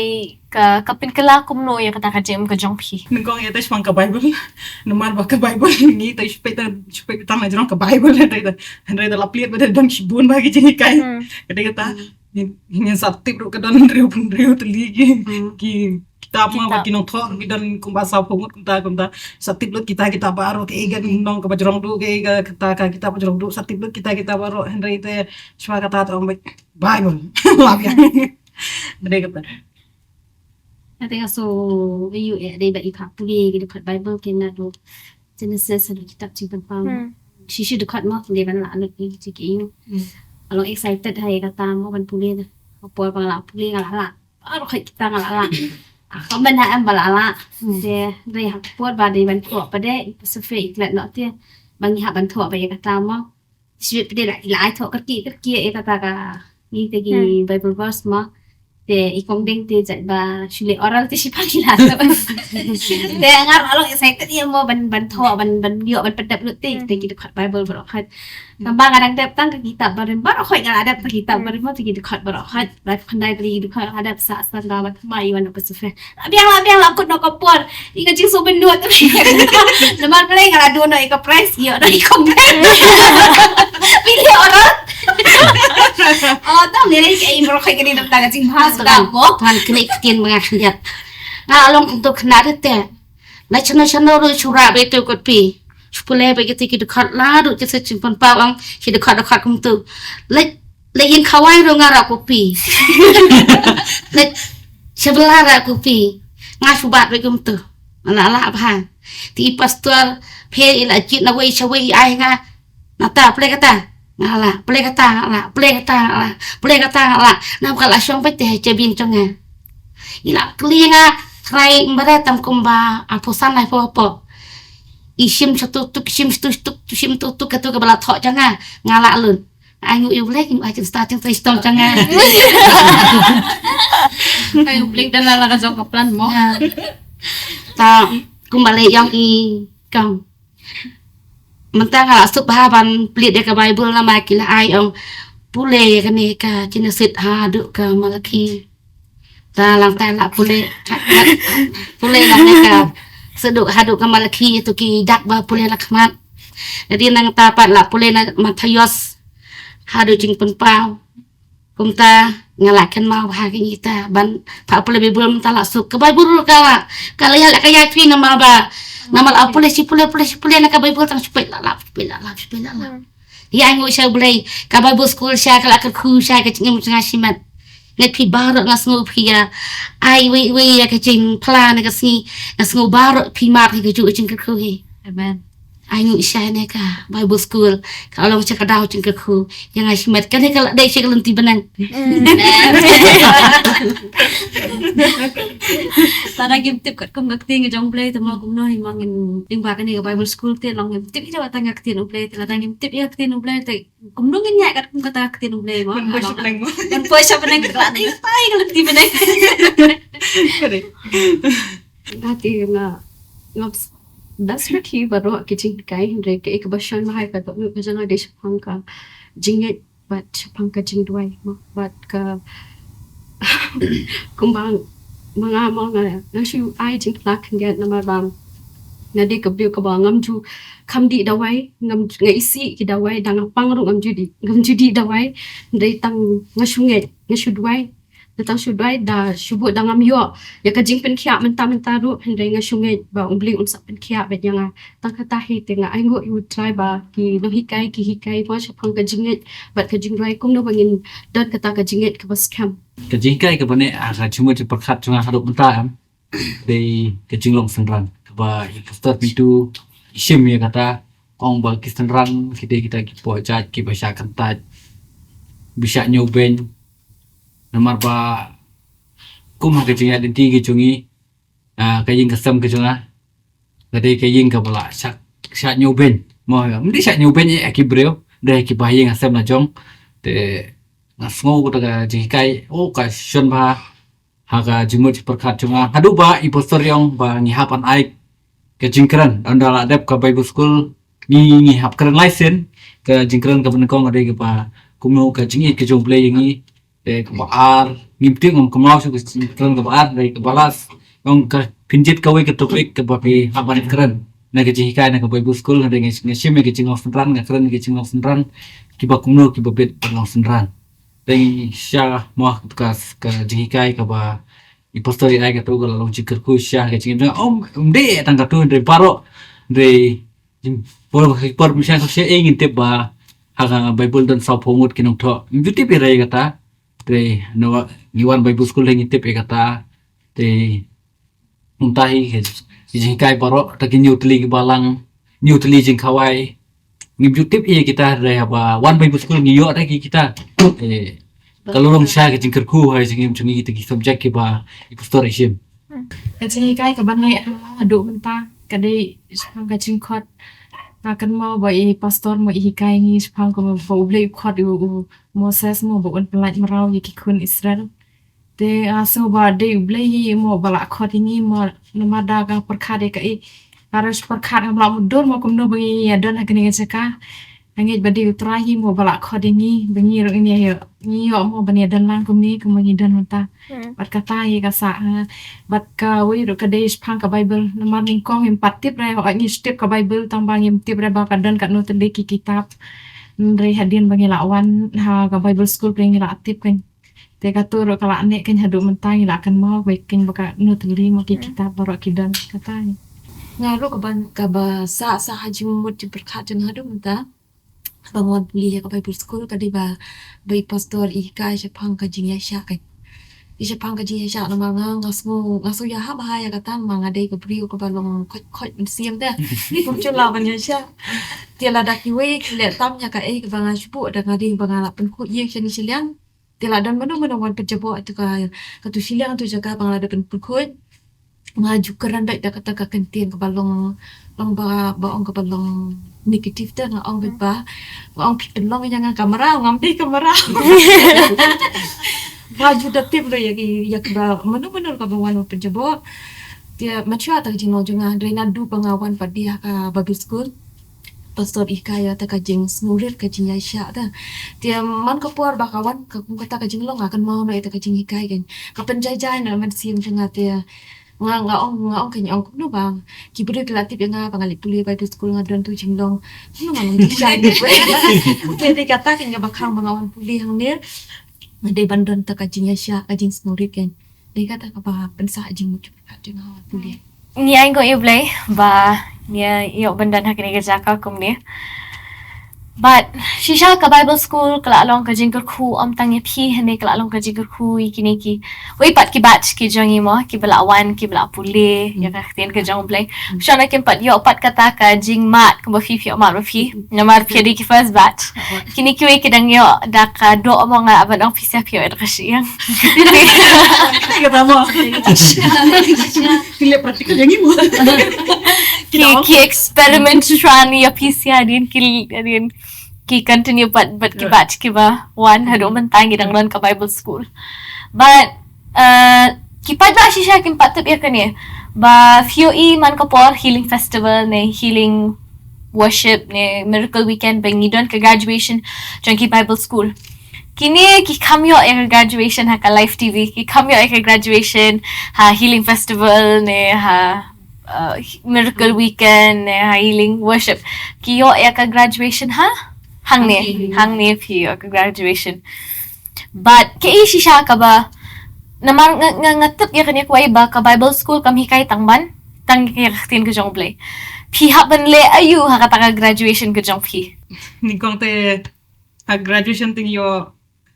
kapin kala kumno ya kata kajing ka jong pi. Nengkong ya tes pang ke Bible, nomor ba ke Bible ni tes supaya kita ngajar ke Bible dari dalam pliat pada dang sibun bagi jing kay. Kata ini satip ro kadon riu teligi ki kita apa bagi nong thor gidan kumbasa pungut kunta satip lut kita baru ke egan nong ke bajrong du ke kita bajrong du satip lut kita baru Henry te cuma kata om Bible labia mereka kata Nanti aso you ada bagi kak puli dekat Bible kena tu Genesis ada kitab simpan pang sisi dekat mah dia kan lah alut ni cik kalau excited hai kata mau ban puli na apa pala puli ngala baru kita ngalaเขาบรรดาอันบลาละเดี๋ยวเรียกพวดบาดีบันถั่วไปได้สเฟกและเนาะเตี้ยบางอย่างบันถั่วไปยังกระตามมั้งชีวิตไปได้หลายถั่วก็กี้เอกตากานี่ตะกี้ไบเบิลเวอร์สมั้งเดี๋ยวอีกคนเด้งเตี้ยจัดบาชุเลออรัลที่ชิพากิลาเดี๋ยวงั้นเราใส่ตะกี้มั้งบันถั่วบันเยอะบันเป็นดับลุตี้ตะกี้ดูขัดไบเบิลบล็อกขัดบางการดับตั้งกิตับบาริบาร์ค่อยงานดับกิตับบาริบาร์ตะกี้ดูขัดบล็อกขัดแบบคนใดตะกี้ดูขัดดับสะสางกาบันทำไมวันนั้นเป็นสเฟกBiang lah kut nak kapur. Ika cing soben dua tu. Namar pelai ngala dua nak ika price yo nak ika komen. Pilih orang. Oh, tahu ni lagi ini berkait kini nak tahu cing bahas dah mo. Tuan klik tin mengakhir. Nah, along untuk kena dete. National ru curah betul kot pi. Sepuluh begitu kita dekat lah duk je sejumpa pawang kita dekat kum tu. Lek yang kawai ngara kopi. Lek sebelah ra kopi. Ngasubat begitu tu. Ala apa? Ti pastor pe ila jit na wei shawei ai nga. Nata ple kata. Ngala ple kata ala. Nam kala syong pe te jebin tonga. Ila klinga krai mbare tam kumba apusan lai po. Isim satu tuk sim tu katu ke bala thok janga ngala lun. Anh yêu lek ai chân start chân tây stop janga. Ay ubling dan la ka jong kaplan mo. Ta kumbale yang I kang. Mentang ala subhaban plit ka Bible la ma kila ai ong pule ka ni ka Genesis ha du ka Malaki. Ta lang ta la pule la ni ka seduk haduk ka Malaki itu ki dak ba pule la khamat. Jadi nang tapat la pule na Matius haduk jing penpau. Kumta ngalakan mau bahagi kita ban pak pule Bible menta la suk ka Bible ka kala ya la ka ya fi nama ba nama la pule si pule na ka Bible tang supet la. Ya ngu sha bulai ka Bible school sha kala ka khu sha ka chingam changa simat ngai pi bar ngas ngu pi ya ai we ya ka ching plan ka si ngas ngu bar pi ma pi ka ju ching ka khu hi. Amen. Ai ngu sha ne ka Bible school ka long cha ka dau ching ka khu yang ai simat ka ne ka dai cha ka lenti benang. Tara game tip kat kum ngakti nge jong play tama kum no himangin ding ba ka ni ka Bible school te long game tip ida watang ngakti no play te la tang game tip ya ngakti no play te kum no ngin nya kat kum kata ngakti no play mo. Pun siya lang mo. Kan po siya peneng ka na yung tay ka lenti benang. Dati nga ngaps das raki baro kitchen kai hindre ke ek bashan mahai ka to ka janga de shapang ka jinget bat shapang ka jing duai mo bat ka kumbang mga nashu ai jing plak ngat na marbang na de ka biu ka ba ngam ju kham di dawai ngam ngai si ki dawai dang pang ru ngam ju di dawai ndai tang ngashu duai datang sudai da shubut dangam yo ya ka jing pen khia menta ru hendai ngashu ngai ba umbli unsa pen khia bet yang tang kata hi tenga ai ngo you try ba ki no hikai mo shapang ka jinget bat ka jing duai kum no bangin dan kata ka jinget ka bas kam Ka jingkai ka bane aga cuma je perkat cuma haduk menta am. Dei ka jinglong senran. Ka ba pastor pintu isim ya kata ong ba ki senran kita ki po jat ki ba sya kantat. Bisa nyoben namar ba kum ka jinga den ti ki jungi ka jing kasam ka junga. Ka dei ka jing ka bala sya nyoben. Mo mdi sya nyoben e ki breu dei ki ba yeng asam na jong. Te ngasngo ko taga jikai ka shon ba haga jimut perkat cuma hadu ba impostor yang ba ngihapan aik ke jingkran andala dep ka Bible school ni ngihap kran license ke jingkran ka benekong ade ke ba kumno ka jingi ke jomple yangi ke ba ar ngimti ngom kumau su ke jingkran ka ba ar ke balas ngom ka pinjit ka we ke topik ke ba pi hapan kran na ke jikai na ka Bible school ade ngishime ke jingong senran ngakran ke jingong senran ki ba kumno ki ba bet ngong senran Deng sya moh tukas ke jikai ke ba impostor ai ka tu kalau long jikir ku sya ke jingin de tang ka tu de paro de por misal ko sya ingin tip ba haga Bible dan sa pomut kinong tho mjuti pe rai kata de no giwan Bible school ingin tip e kata de muntahi ke jikai paro takin nyutli balang nyutli jing khawai ngibjutip iya kita re ba one Bible school ngiyo ta kita kalau long sya ke jingkerku hai singim chungi kita ki subject ke ba impostor isim ka jing kai ka ban ngai adu menta ka dei shapang ka jing khot na kan mau ba I pastor mo I kai ni shapang ko mo ublei khot u Moses mo bo on pelat marau ki kun Israel te aso ba de ublei mo bala khot ini mo namada ka perkhade ka I harus perkhat ngam la mudur mo kumno bagi ya don hakni ngaka angit badi utrahi mo bala khodini bengi ro ini ya ni yo mo bani dan lang kumni kumni dan mata bat kata ye ka sa bat ka we ro ka deish phang ka Bible namar ning kong him patip ra ho ni step ka Bible tambang him tip ra ba ka dan ka no tende ki kitab ndre hadin bangi lawan ha ka Bible school pring la tip kan te ka tu ro kala ane kan hadu mentang la kan mau we kin baka no teli mo ki kitab baro ki dan kata ngaruh ke sa haji mumut di berkat jen hadu menta bangun pulih ke Bible school ka di ba pastor ika Jepang ka jing yasha kai di Jepang ka jing yasha na mga ngasu ya ha bahaya katan mga day ka brio ka balong kot siam da ni kum chula ban yasha dia la dak we le tam nya ka ka banga shupu da ngadi banga la pen ko ye chani siliang dia la dan mana wan pejabo itu ka tu siliang tu jaga banga la pen ko ngaju keran baik dah kata ka kentien ke balong long ba ong ke balong negatif dah ngong bet ba ong pin long yang kamera ngampi kamera baju dah tip lo ya ba menu ka bawan penjabo dia macam tak jino junga drena du pengawan padia ka Bible school pastor ikaya ta ka jing smurir ka jing Aisha ta dia man ka por bakawan ka kata ka jing long akan mau na ita ka jing ikai kan ka penjajai na man siam junga dia nga ong kanya ong kuno bang kibure kelatip nga pangalit tuloy Bible school nga don tu jinglong kuno nga nang disay pwede kata kanya bakang mga wan puli hang nir ngade bandon ta kajinya siya kajing snurit ken de kata ka pa pensa jing mo ka jing wan puli Niya ko iblay ba niya yo bandan hakini ka jaka kum ni. But shisha ka Bible school kalalong ka jingker khu am tang phi hene kalalong ka jingker khu ikini ki wei pat ki batch ki jongi mo ki belawan ki bela pule ya ka tien ka jong play shana kim pat yo pat kata ka jing mat ko fi fi mat fi namar fi di ki first batch kini ki wei ki dang yo da ka do mo nga aban ong fi sa fi ka shiyang Kata mo. Kile praktikal yang ibu. ki experiment tran ya pisia din ki continue but ki batch ki ba one hado man tangi dang non ka Bible school but ki pat ba shisha kim pat ya kani ba FUE man ka por healing festival ne healing worship ne miracle weekend bang ni don ka graduation jang ki Bible school kini ki kamyo ya ka graduation ha ka live TV ki kamyo ya ka graduation ha healing festival ne ha miracle weekend healing worship kiyo ya ka graduation ha hang ne piyo ka graduation but kay shisha ka ba namang ngatep ya kanya kway ba ka Bible school kam hikay tangban tang kiratin ka jong play pi haban le ayu ha ka graduation ka jong pi Ni kong te graduation ting yo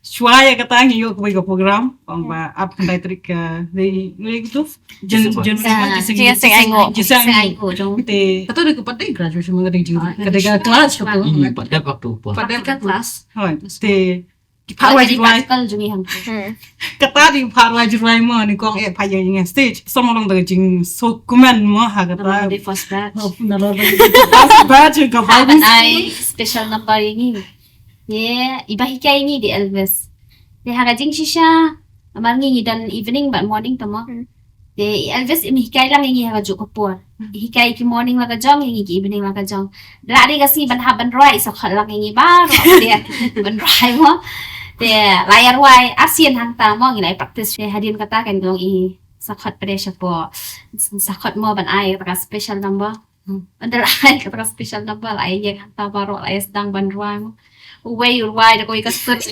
Shwaya katang yo ko program pang ba up dai trik dei gitu jen sing aingo te kato de kapatay graduation mga ding kadega class ko Pada waktu po. Pada ka class. hoy te parwa jurai Kal jungi hang. kata di parwa jurai mo ni kong e paya yung stage somolong da jing so kuman mo ha kata The first batch. nalo da batch ka ba Ay special number ini. Yeah, iba hikay ni di Elvis. De harajing shisha amar ngi dan evening but morning tamo. De Elvis ini hikay lang ngi harajuk kapur. Hikay ki morning laga jong ngi ki evening laga jong. Lari kasi ban haban roi so khalang ngi ba de ban roi mo. De layar wai asian hang ta mo ngi lai practice hadin kata kan dong i sakhat pressure po. Sakhat mo ban ai ka special number. Under ai ka special number ai yang hang baro ai sedang ban roi mo. Uway urway ako ikasut.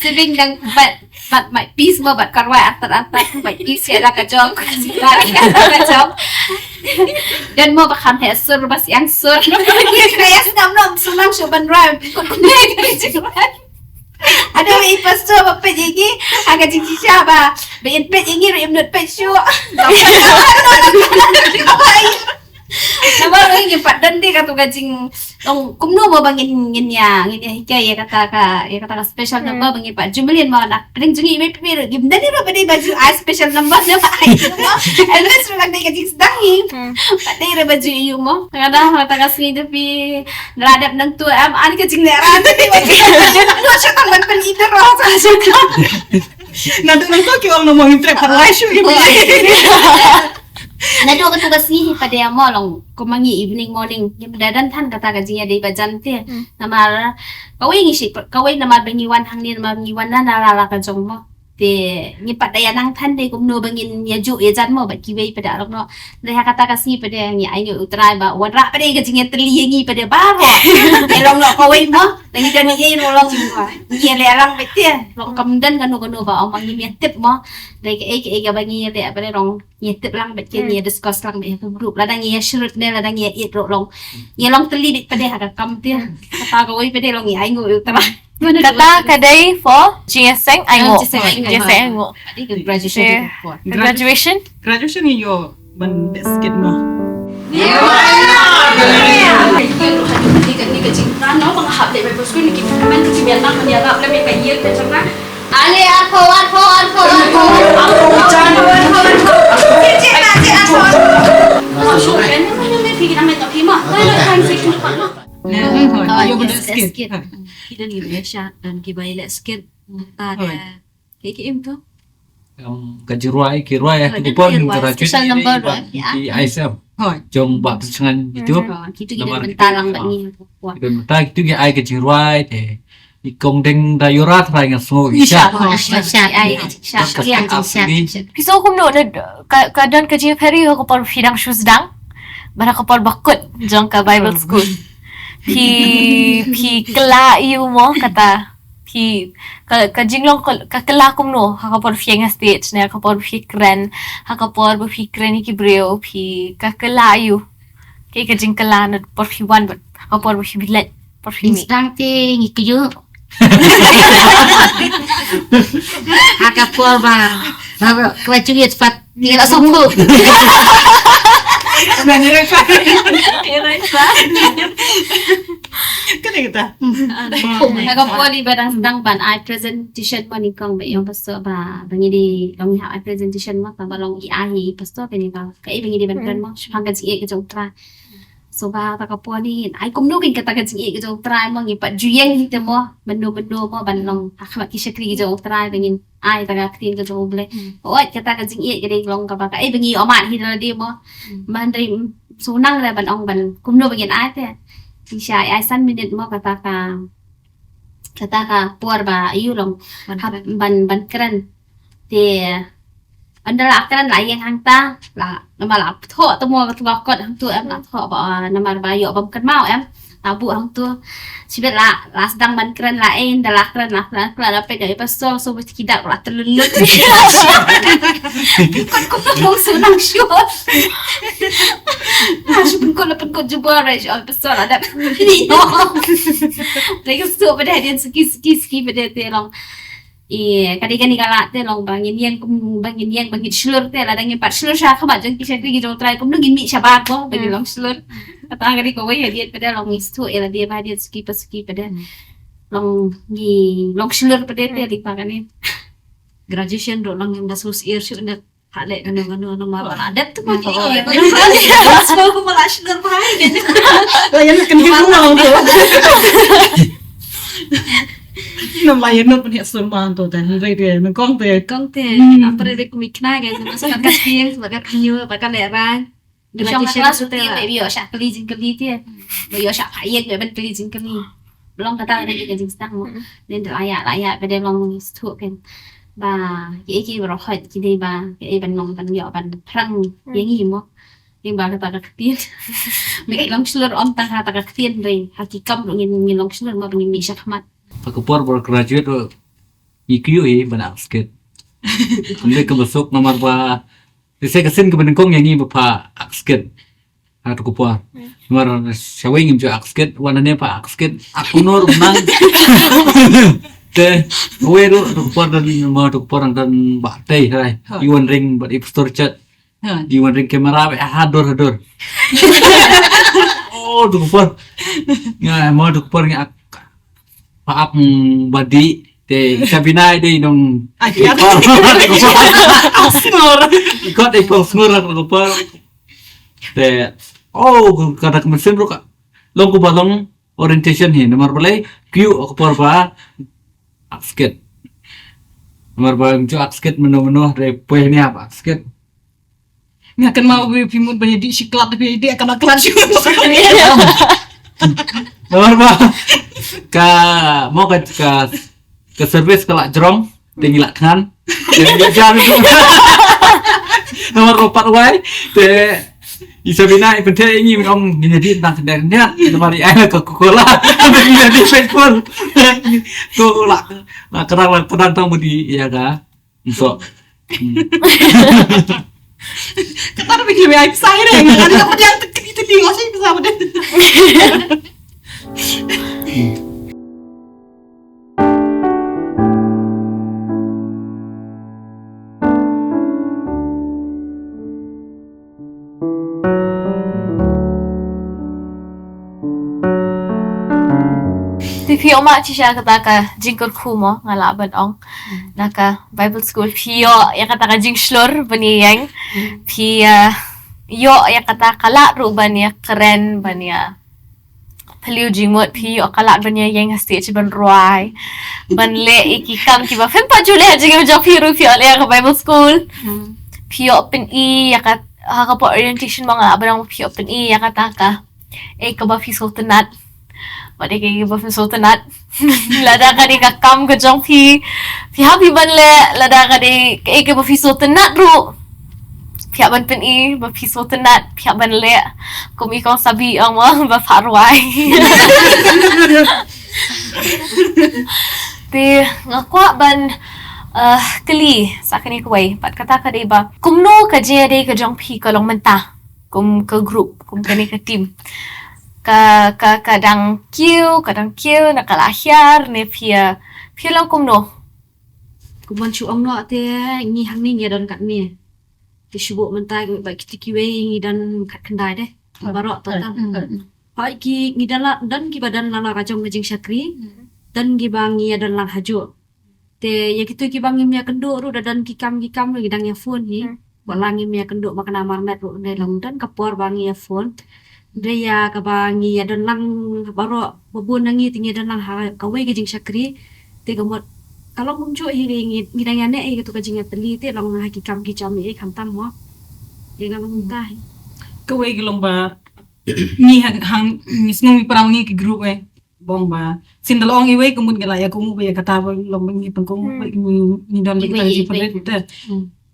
Sibing dang but my piece mo but karway atat my piece ya ka jog. Ka jog. Dan mo bakam he sur bas yang sur. Kaya nam sulang shuban ram. Ada may pastor ba pejigi aga jiji ba. Bayan pejigi rim not peju. Nama orang yang padan dia kata gajing, kumno mo bangin nginya hikay ya kata ka special number bangin pa jumelian mo anak ring jungi may pipir gimna ni ba day baju special number na ba ay Elvis mo day gajing sedangin patay ra baju iyo mo kada mata kasi tapi radap ng tu ani gajing leran di ba no siya tang man ito ro sa nado nang ko ki ang namang trip parwa shu Nado ka tugas ni pada mo long kumangi evening morning yung dadan tan kata gajinya day bajan te namar kawai ngisi kawai namar bengiwan hang ni namar bengiwan na narala ka jong mo Thì như bạn đây năng thân đây cũng nô bằng nhà dụ ya jan mo bagi wei pada orang no. Dia kata kasih pada yang ai no utrai ba wadra pada ke jinga terliangi pada baro. Elong lo kawai mo, lagi dan ye no long semua. Ye le arang betia, long kamdan kan no ba omang ni tip mo. Dai ke ga bagi le pada long ye tip lang betia ye discuss lang be group ladang ye shurut ne ladang ye it long. Ye long terli pada haka kam tia. Kata kawai pada long ye ai no utrai. Kata kadai for ginseng aingo. ginseng aingo. Ginseng aingo. Tadi graduation ko. Graduation? Graduation ni yo ban skit mo. Ni cinta no mga hable may posko ni kimen ki biatang manyaga le may kayir ke changa ale ako Yo ban skit. Kita ni Malaysia dan kibay le skit. Ada KKM tu. Kajiruai kiruai aku pun graduate Special number di ISM. Hoy. Jom buat dengan itu. Kita kita bentalang tak ni. Bentar itu ke ai kajiruai deh. Ikong deng dayurat rai ngan semua isya. Kiso ko no na kadon ka jing peri ko por fidang shusdang. Bara ko por bakut jong ka Bible school. Pi kela iu mo kata pi ka jinglong ka kela kum no ha por fienga stage ne ka por fikren ha ka por bu fikren ki breo pi ka kela iu ke ka jing kela na por fi wan but ha por bu fi bilet por fi mi Instant ngi kuyu. Akapur ba. Kewajiban cepat tidak sembuh. Kena kita. Akapur di badang sedang ban I presentation mo ni kong ba yung pasto ba bangi di long ha I presentation mo ba long i ai pasto ba ni ba kai bangi di ban kan mo hanggang si ke jong tra. So ba takapur ni ai kum no kin kata kan si ke jong tra mo ngi pa juyeng hite mo bendo mo ban long akmat ki shakri ke jong tra bangin ai taga tin ke jong ble. Oi kata kan si ke ding long ka ba kai bangi omat hi di mo. Man dari sunang ra ban ong ban kum no bangin ai te. Isya ai san minute mo kata ka puar ba ayu long ban keren te andala keren la yang hang ta la nama la tho to mo ka kot hang tu em la tho ba nama ba yo bam kan mau em tabu hang tu sibet la sedang ban keren la dala keren la pe dai pasol so bus kidak la terlelut kon mo sunang shot Asyik pun kau jumpa orang yang besar ada ni. Mereka suka pada dia ski pada dia long. Kadang galak dia long bangin yang bangin seluruh dia lah dengan 4 seluruh syak mak jeng kisah pergi jauh try kum nungin mi sabar ko bagi long seluruh. Kata kali kau dia pada long itu ialah dia pada ski pada long long seluruh pada dia dipakai ni. Graduation do lang yung dasus year siya na hale ano mabal adat tu mah. So malas ner bahai ganyan. Layan kan kita mau tu. Layan not punya sulman tu dan dia mengkong tu. Kong te apa re kumikna ganyan masa kan kasih sebagai kanyu bakal leran. Trong Graduation kelas tu tu dia te. bio syak keli jing keli dia. Bio syak ayat be ben keli jing keli. Belum kata ada jing stang mo. Then layak pada long itu kan. Ba cái bro hỏi cái đây ba cái ban nong ban nhỏ ban prang yang gì mo nhưng ba kata kaktian mấy long slur on tang kata kaktian re hakikam ngin long slur ma bangin mi syakmat Pakupor graduate IQ banak skit. Anda ke besok nomor ba saya kesin ke benengkong yang ini bapa skit. Atau kupor. Nomor syawing imjo skit warnanya pak skit aku nur menang. Te gue tu kupor dan nomor kupor dan batai hai. Iwan ring buat impostor chat. Iwan ring kamera hadur. Oh tu kupor. Ya mau tu kupor ni paap badi te sabinai de nong ikut ikut snur aku pa te oh kada kemesin ro ka long ko balong orientation hi nomor balai q aku par ba asket nomor ba jo asket meno re poe ni apa asket Ni akan mau bimut banyak di siklat tapi dia akan kelas juga. nomor ba ka mau ka service ka la jrong tinggi la kan Jadi jangan nomor 4 wai te Isabina penting ini om jadi tentang sebenarnya kembali ke Coca-Cola jadi Facebook tuh lah kenal tamu di ya kah so Kata bikin AI saya deh, nggak ada apa yang itu di nggak sih bisa deh. Pio mak cisha kata ka jingkor kumo ngalaban ong naka Bible school pio ya kata ka jing slur bani yang pia yo ya kata kala ru bani keren bani peliu jingmot pio kala bani yang hasti ban roai ban le iki kam ki ba fen pa jule jing jo pio le ka Bible school pio pen I ya kata ka po orientation mga abang pio pen I ya kata ka ka ba fi sultanat Pada kaya ba sultanat lada ka di kakam ka jong pi happy ban le lada ka di kaya ba sultanat ru pi ban pen I ba sultanat pi ban le kung ikaw sabi ang mga ba farway ti ngakwa ban kali sa kani kuway pat kata ka di ba kung no ka jaya di ka jong pi ka long menta kung ka group kung kani ka team kadang Q nakalahir ne pia lang kung no Kuman chu ong no te ngi hang ni ngi don kat ni. Ti shubo mentai ba kiti kiwe ngi dan kat kendai deh. Barok total. Pa ki ngi dan ki badan lala rajong ngajing syakri dan ki bang ngi dan lang haju. Te ya kitu ki bang ngi mia kendo ru dan ki kam ru dang ya phone hi. Balangi mia kendo makan amar met ru ne long dan kapor bang ya phone. Daya kabangi dan lang baro babun nangi tinggi dan lang kawai gajing syakri te gamot kalau muncul ngi ngidang ane gitu kajing teli te long hakikam ki jam kam tam mo dengan muntah Kawai gelong ba ni hang ni snumi parang ni ki group bong ba sindalong iwe kumun gala ya kumu ba kata ba long ngi pengkong ni don kita ji pada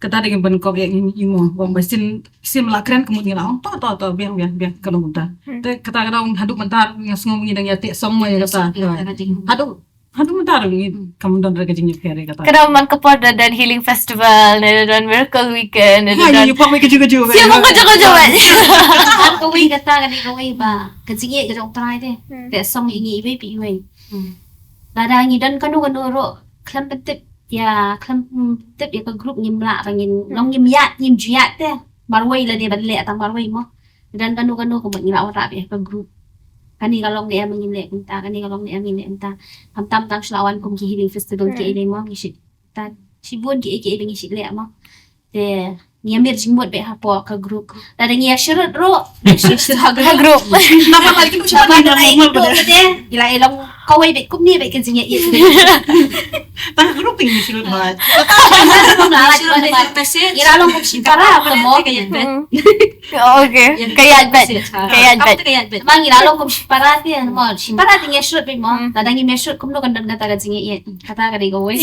kata dengan bengkok yang ini mo bong basin melakran kemudian orang to biang kalau muntah te kata kadang haduk mentar yang ngomong ngidang ya te song ya kata haduk mentar kamu don regajing kere kata kadang man kapor dan healing festival dan miracle weekend ha you pang juga siya mo kajo Ang kaway kata kani kaway ba kasingi ka jong try de te song ingi ibe pi we lada ngi dan kanu ro klam petip ya klam tip ya ka group nyim la ba ngin long nyim jiyat te marway la de ban le tang marway mo dan kanu ko ba ngila ora ya ka group kani kalong dia mengile entah kani kalong dia mengile entah tam tang selawan kum ki healing festival ki ile mo ngi ta sibun ki ile ngi le mo te niamir jingmot be hapo ka group ada ngi ashirat ro ha group nama lagi tu siapa Dapat ada na ngomong ito pada kete ila ilong kaway be kumni be kan sinya itu tak group ini sih buat ila long kum para apa mo okay kaya bet mang ila long kum para ti mo para ti ngi shot be mo dadangi me shot kum no kan dan kata sinya iya kata ka di kaway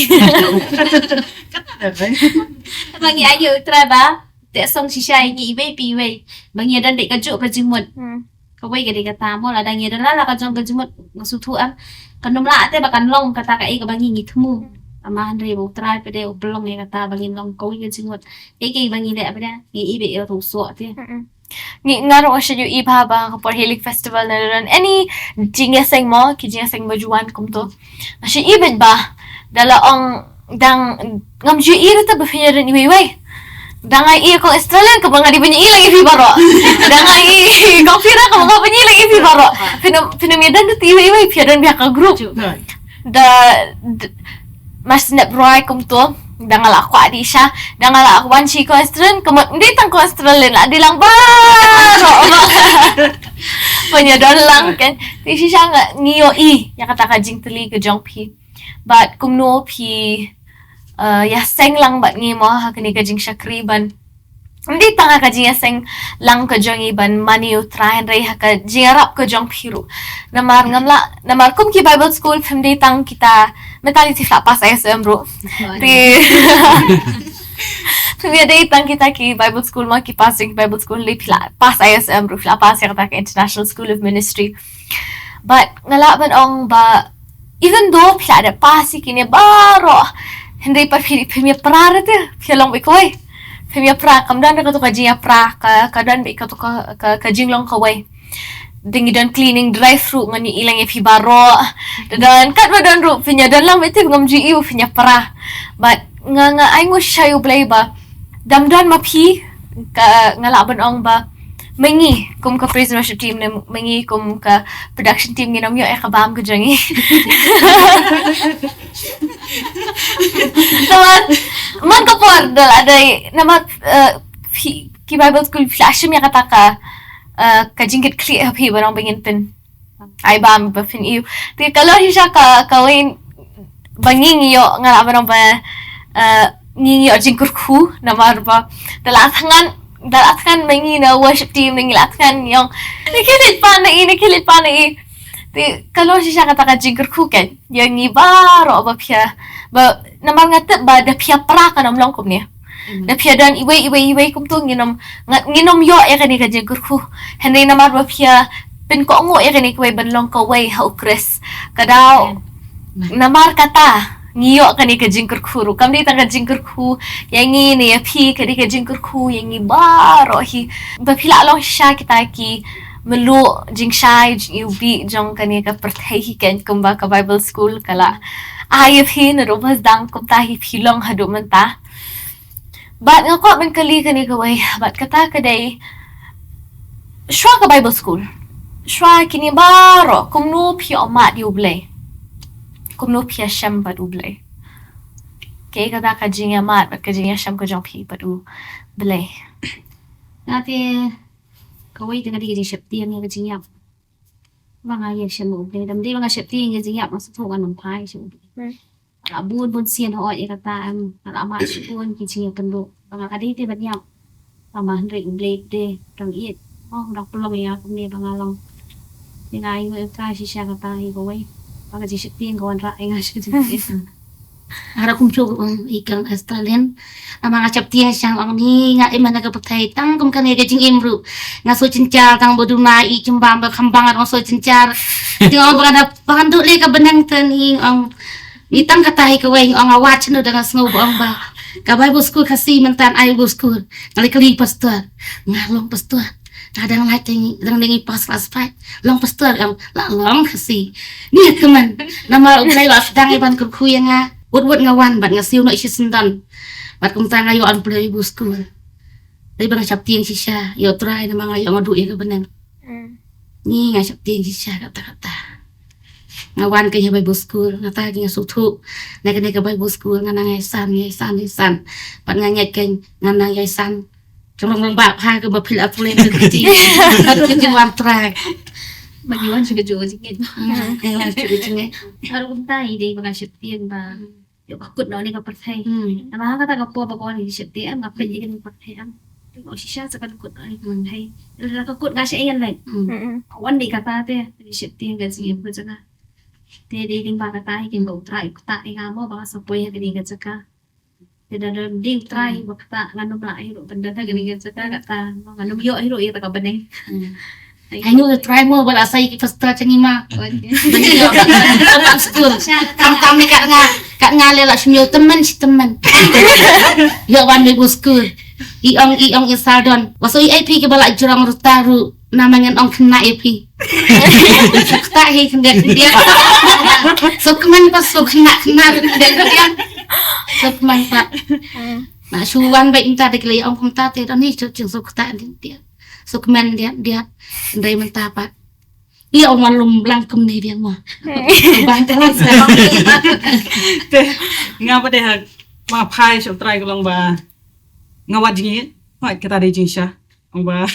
mangi ayo traba te song shisha ngi ibe pi we mangi dan de ka jo ka jingmot kawai gede kata mo la dangi dan la ka jong ka jingmot ngasutuan kanum la te bakan long kata ka ka bangi ngi temu ama andre mo try pede o blong ya kata bangi long kawai ka jingmot ke bangi le apa ngi ibe yo tu so te ni ngaro siya yung iba ba kapor healing festival na ron any jingaseng mo juan kum to siya ibig ba dala ong dang ngamju ira ta ba finya rin iwiway dangay iya kong Australian ka mga di ba niya ilang ifi baro dangay kong pira ka mga ba niya ilang ifi baro pinamiyadan na tiwi iway piyadan biya ka group mas nebroy kum to dangal ako adi siya dangal ako wanchi ko Australian hindi tang ko Australian adi lang baro panyadon lang kan di siya nga niyo ya kata ka jing tali ka jong pi but kung no pi ya seng lang bat ngi mo ha kani ka jing syakriban Hindi tanga ka jiya sing lang ka jong iban maniu trahen rey ka jiarap ka jong piru. Namar kum ki Bible school hindi tang kita metali ti pas ISM bro. Ti Pimia day tang kita ki Bible school ma ki passing Bible school li pas ISM bro pas yang ta International School of Ministry. But ngalaban ong ba even though pila ada pasi kini baro hindi pa pimia prara ti pilong ikoy. Pimia pra kamdan ka to ka jiya pra kadan ba ka to ka jinglong kaway. Dingi dan cleaning drive thru ngani ilang epi baro. Dan kat ba dan ru pinya dan lang itu ngam ji iu pinya pra. But nga ay mo siya yu play ba. Damdan mapi ka ngalaban ong ba mengi kum ka praise and worship team na mengi kum ka production team nginom yo kabam ko jangi. Naman man ko por dal aday naman ki Bible school flash mi kata ka jingkit clear happy barang bangin pin ay bam ba pin iyo ti kalau siya ka kawin banging yo nga barang ba ngingi jingkur ku namar ba dalatkan mengi na worship team dalatkan yung nikilit pa na ti kalau siya kata ka jingkur ku kan yung ibaro ba pia ba namar nga ba da pia pra ka namlong kum niya da pia dan iwe kum tu nginom yo kani ka jingkur ku hindi namar ba pia pin ko ngo kani kway banlong ka way how Chris kadaw namar kata ngiyo kani ka jingkur ku kam di tanga jingkur ku yang ni ya pi kani ka jingkur ku yang baro hi ba pila long siya kita ki melu jing shai ubi jong kani ka perthai kan kumba ka Bible school kala ayep hi na robas dang kum ta hi pilong hadu menta but ngako man kali kani ka way but kata kaday shwa ka Bible school shwa kini baro kum no pi omat ublay kum no pi sham bad ublay kay kata ka jing amat but ka jing sham ko jong pi bad ublay Dati kaway tengah di Septi yang kerja nyap. Bang ayah semua boleh. Dan dia bang Septi yang kerja nyap masuk tu kan nampai semua. Bun sian hoi kata amat bun kicing penduk. Bang adi dia banyak tambahan rate blade deh. Rang iet. Oh dak pelong ya kumni bang along. Dia ngai ngai try sisa kata hi kaway. Bang kerja Septi yang kawan rak ingat kerja. Harap kum cukup ikan Australian ama ngacap tiang siang ang ni nga iman naga patay tang kum kanay gajing imru nga so cincar tang bodu nai cumbang ba kambang ang so cincar tingaw ba kada pandu le ka benang tani ang itang katahi ka way ang awat no dengan snow ang ba ka Bible school kasi mentan Bible school kali pastor ngalong pastor kadang lighting dang lingi pas kelas 5 long pastor ang long kasi ni keman nama ulay wa sedang iban ku yang nga Wud ngawan bat ngasiu no isi sendan. Bat kum tanga yo an play Bible school. Dari bang cap tiang sisa yo try na mga yo ngadu ya benang. Ni nga cap tiang sisa kata-kata. Ngawan kaya Bible school ngata nga sutu. Na kani ka Bible school nga nangay san. Bat nga nyat kan nga nangay san. Trong bak ha ka ba pil up play ti. Atu ki wan try. Bagiwan juga jauh sikit. Yang lain Harus tahu dia bang Septi yang ba. Yo bakut no ni ka perthai. Nama kata ka po ba ni Septi ang ngapin ikan perthai ang. Tengok sisa sakan kut ai mun hai. Ila ka kut nga siya yan lai. Wan di kata te di Septi ang gaji ko jaga. Te di ding ba kata ikin ba utrai ta nga mo ba sa poy di ka jaga. Te da ding try ba kata ngano la ai ro benda ta gani ka jaga kata ngano yo ai ro iya ta ka beneng. Hanya try mo wala say pastor cengima. Dapat school. Kami kat ngale lah semua teman. Yo wan Bible school. Iong isaldon. Waso IP ke bala jurang rutaru namanya ong kena IP. Tak he kendak dia. So keman pas so kena dia. So keman pak. Nah suwan baik minta dekli ong kumta te don ni jeng so kata dia. So kemen dia dari mentapat iya orang lum langkum ni dia mah bantalan saya ngapa deh ma pai so try ko lang ba ngawat ji ma kita de jing sha ba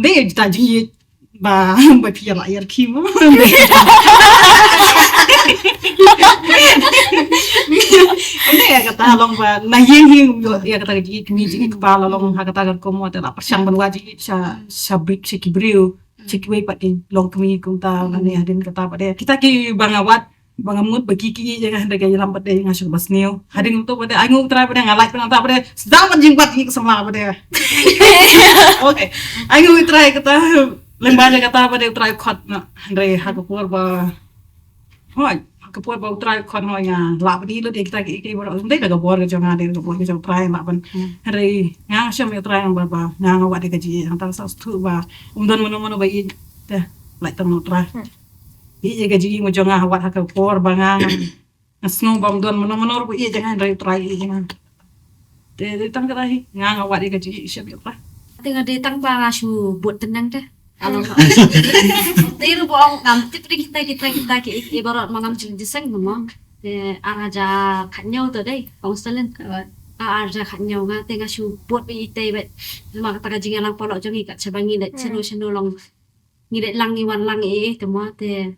deh kita ji ba pia la yer ki mo deh kata kata long ba na hing ya kata ji kemi kepala long ha kata ko mo ta persyang ban waji sa brik si kibriu si kiwe pat long kemi kum ta ni hadin kata pada kita ki bangawat bangamut bagi ki jangan ada gaya lambat deh ngasul basnio hadin untuk pada angu tra pada ngalai pada ta pada sedang jingpat ki sama pada oke angu tra kata lembaga kata pada tra khot na andre ha ko ba hoi kapur bau try kon hoi nga lap di lo kita ki bor ndai daga bor jo nga de bor jo try ma ban re nga sham yo try ba ba nga nga wade gaji ang ta sa stu ba don mono ba i te like tam no try i gaji mo jo nga wat ha kapur ba nga snow ba don mono ba i jangan re try i jangan de tang ka hi nga wade gaji sham yo try Tinggal datang ba su buat tenang deh. Kalau tiru bohong ngam tipri kita ki ibarat mangam jiseng mo araja khanyo to dei kongstalen araja khanyo nga tenga su buat bi te bet ma kata jinga lang polok jongi kat sabangi det seno long ngi det lang ni wan lang te mo te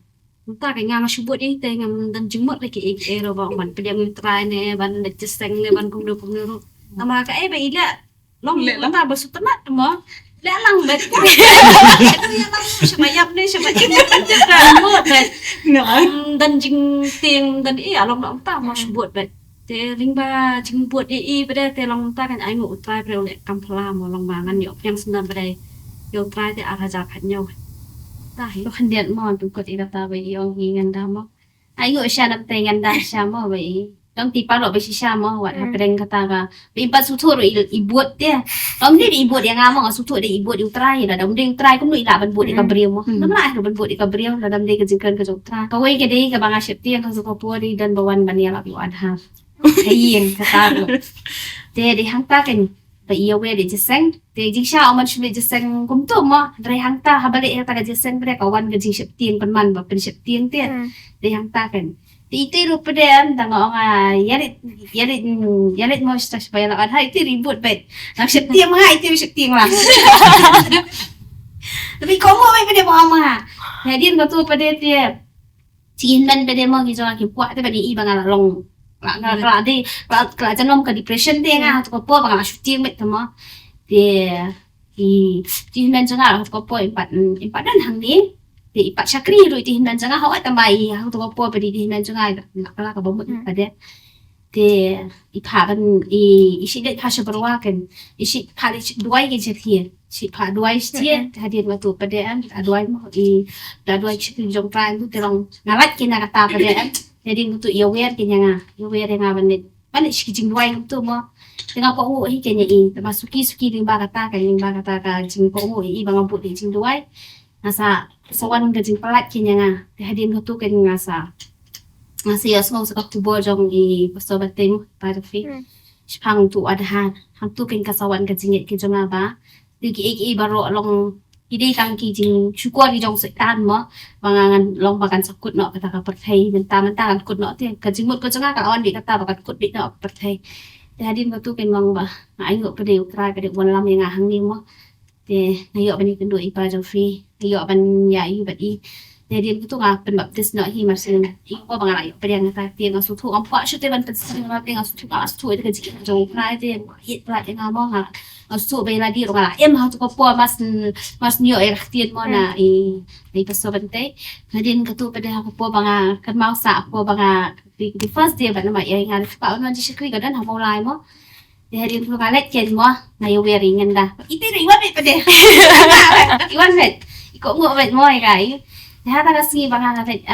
ta ka nga su buat te ngam dan jingmot le ki ro ba man pediam try ne ban det jiseng ne ban kum no ama ka be ila long ta ba su tanat mo lang bet semayap nih semayap bet dan jing tiang dan along long ta mas buat bet te ringba jing buat pada te long ta kan ai ngủ trai pre le kampla mo long mangan yo yang senam pada yo trai te araja khanyo ta hi Lo kandian mo tu kot ida ta bai ong hingan da mo. Ayo siya nang tengan da siya mo bai. Dong tipa lo bai siya mo wat ha preng kata ka. Bai pat sutu ro ibuat dia. Dong dia ibuat yang ngamo sutu dia ibuat di utrai da dong dia utrai kum lo ila ban buat di kabriyo mo. Dong lah ban buat di kabriyo da dam dia kejingkan ke utrai. Kawai ke dia ka banga syepti yang ka pori dan bawan bania la bi wadha. Hayin kata lo. Dia di hangta kan ba iya we di jeseng te jing sha oman shme jeseng kum tu mo dre hangta habale ta ga jeseng bre kawan ga jing syepti penman ba pen syepti te di hangta kan ti ru pedan tang nga yarit mo stas ba yana hai ti ribut bet nak syepti ma hai ti syepti lah tapi komo mai pede mo ma hadin ga tu pede tie chin ban pede mo gi jo ki puak te ba ni i banga long kalau jenom ke depression dia ngah tu kopo bang shooting met tama dia di hinan janga tu kopo empat dan hang ni di empat syakri ru di hinan janga hawat tambai tu kopo beri di hinan janga nakala ka bomut pada dia ipakan isi dia pasal berwakan isi pali dua ke jadi si pa dua dia hadir waktu pada dua dua syakri jong try tu terong ngalat kena kata pada jadi untuk aware kenya aware nga banit sih jing duai tu mo dengan ko hi kenya termasuk suki limba kata ka jing ko i bang amput jing duai nasa sawan ka jing pelat kenya nga hadin tu kan ngasa ya semua sekak tu bojong i pasto bating pada fi pang tu ada han tu kan kasawan ka jing ke jama ba i baro long Ide kang ki jing syukur di jong setan mo mangangan long bakan sakut no kata ka perthai mentah kan kut no te ka jingmut ko janga ka awan di kata bakan kut di no perthai te hadin batu ken mang ba ai ngok pede utrai pede wan lam yang hang ni mo te nayo bani kendo ipa jong free nayo ban ya i bat i te hadin batu nga pen baptis no hi marsin i ko bang ayo pede nga ta te nga sutu ampa syute ban pen sing ma te nga sutu ka sutu te ka jing jong utrai te hit plat nga mo nga su bay lagi ro ngala em ha to po mas nyo tian mo na i paso bante hadin ka tu pada ko po banga kan mau sa po banga di first day ba na mai nga pa on man ji kri ga dan ha mo lai mo de hadin ko ngalet ken mo na yo weringan da ite ri wa be pade iwan bet iko ngo bet mo ai kai ha ta ka singi banga na bet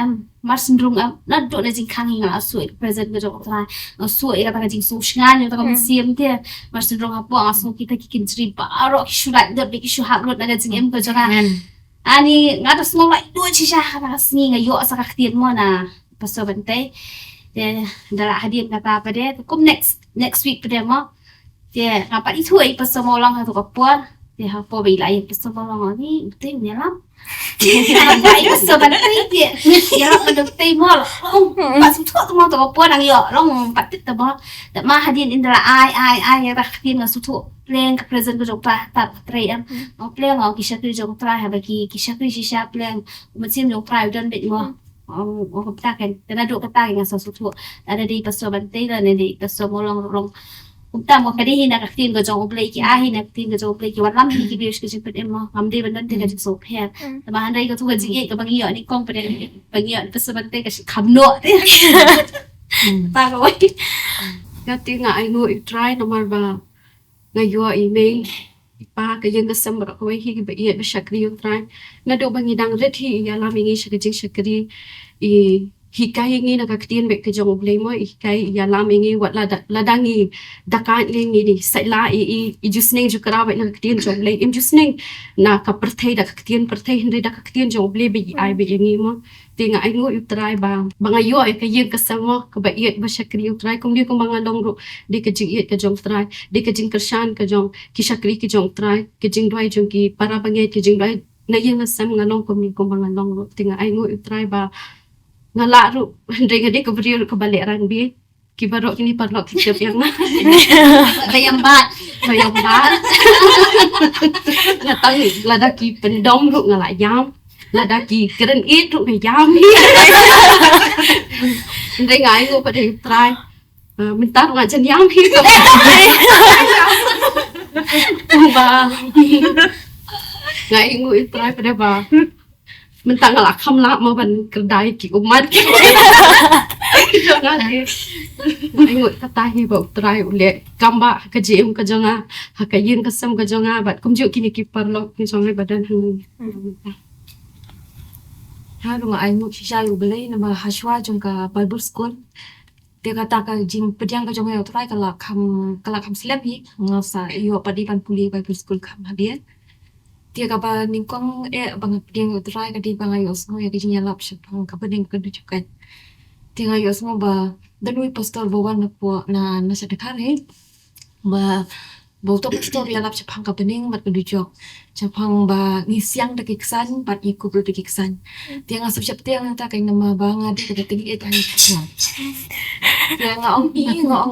mas ndrung na do na jing khang nga su present ga jok tra su e ka ta jing su shngan yo ta ka sim te mas ndrung ha po asu kita kikin tri baro shulat de bi shu hak rot na jing em ga jora ani nga ta small like do chi sha ha ta singi nga yo sa ka khtian mo na paso bante de dala hadin kata pa de kum next week pa de mo de ngapa di thui paso mo long ha to ka po de ha po bi lai paso mo long ni te ni lam Ay, so ba na dia. Ya ra padung tay mo. Pas tu mo to po nang yo long patit ta ba. Da ma hadin indra ai ra khin nga sutu plan ka present ko jok pa ta tray am. O plan o kisha kri jok tra ha ba ki kisha kri shisha plan. Umatsim jok pra don bit mo. ông ta cái là độ cái ta cái sao số thuộc ada di paso bante dan di paso molong rong ta mo kadi hina kaktin ko jong oblay ki ahin kaktin ko jong oblay ki walam ki bius ki jipet emo amde bandan te ka so phe ma handai ko tu ji ka bangi ni kong pare bangi paso bante ka khamno ta ko wai Kati nga ay ngo i-try naman ba ngayon email pa kaya nga sa mara kawai higi ba iya ba siya kriyo try na do bang idang red hi iya lamingi siya kajing siya kri i hikai ngi nakaktiyan be kajong oblay mo hikai iya lamingi wat ladangi dakan lingi ni sa la i jusning ju karawa nakaktiyan jong oblay im jusning na kapertay nakaktiyan pertay hindi nakaktiyan jong oblay be ay be yangi mo tinga ay ngo i-try ba bangayo ay kaya kasama kabait ba siya kriyo try kung di ko mga longro di kajing iit kajong try di kajing kersan kajong kisakri kajong try kajing dway jong ki para bangay kajing dway na yung nasam nga long kung mga longro tinga ay ngo i-try ba nga laro hindi nga di ko beriyo ko baliran bi kibaro kini parlok kitap yang bayambat nga tangi ladaki pendom ru nga layam ladaki keren itu nga yam hindi nga ay ngo pa rin try minta nga dyan yam hito ba nga ay ngo i-try pa ba minta nga lakam la mo ban kerday ki umat ki nga ay ngo katahi ba try uli kamba kajim ka jonga hakayin kasam ka jonga bat kumju kini ki parlok ni jonga badan Haru nga ay mo siya yung balay na mahaswa jong ka Bible school. Dia kata ka jing pediang ka jong try kalakam silap hi nga sa iyo padipan puli Bible school kam habian. Dia ka ba ningkong bang pediang try ka di bang ayo smo ya kijing yalap siya pang kapading ka dujukan. Dia ayo smo ba danui pastor bawan na po na nasa dekare ba Boto pastor yalap siya pang kapading mat kadujok. Siya pang ba ngisyang dakiksan pat ikubro dakiksan. Dia nga siya tiang nata kay nama banga di kada tinggi ay Dia nga ang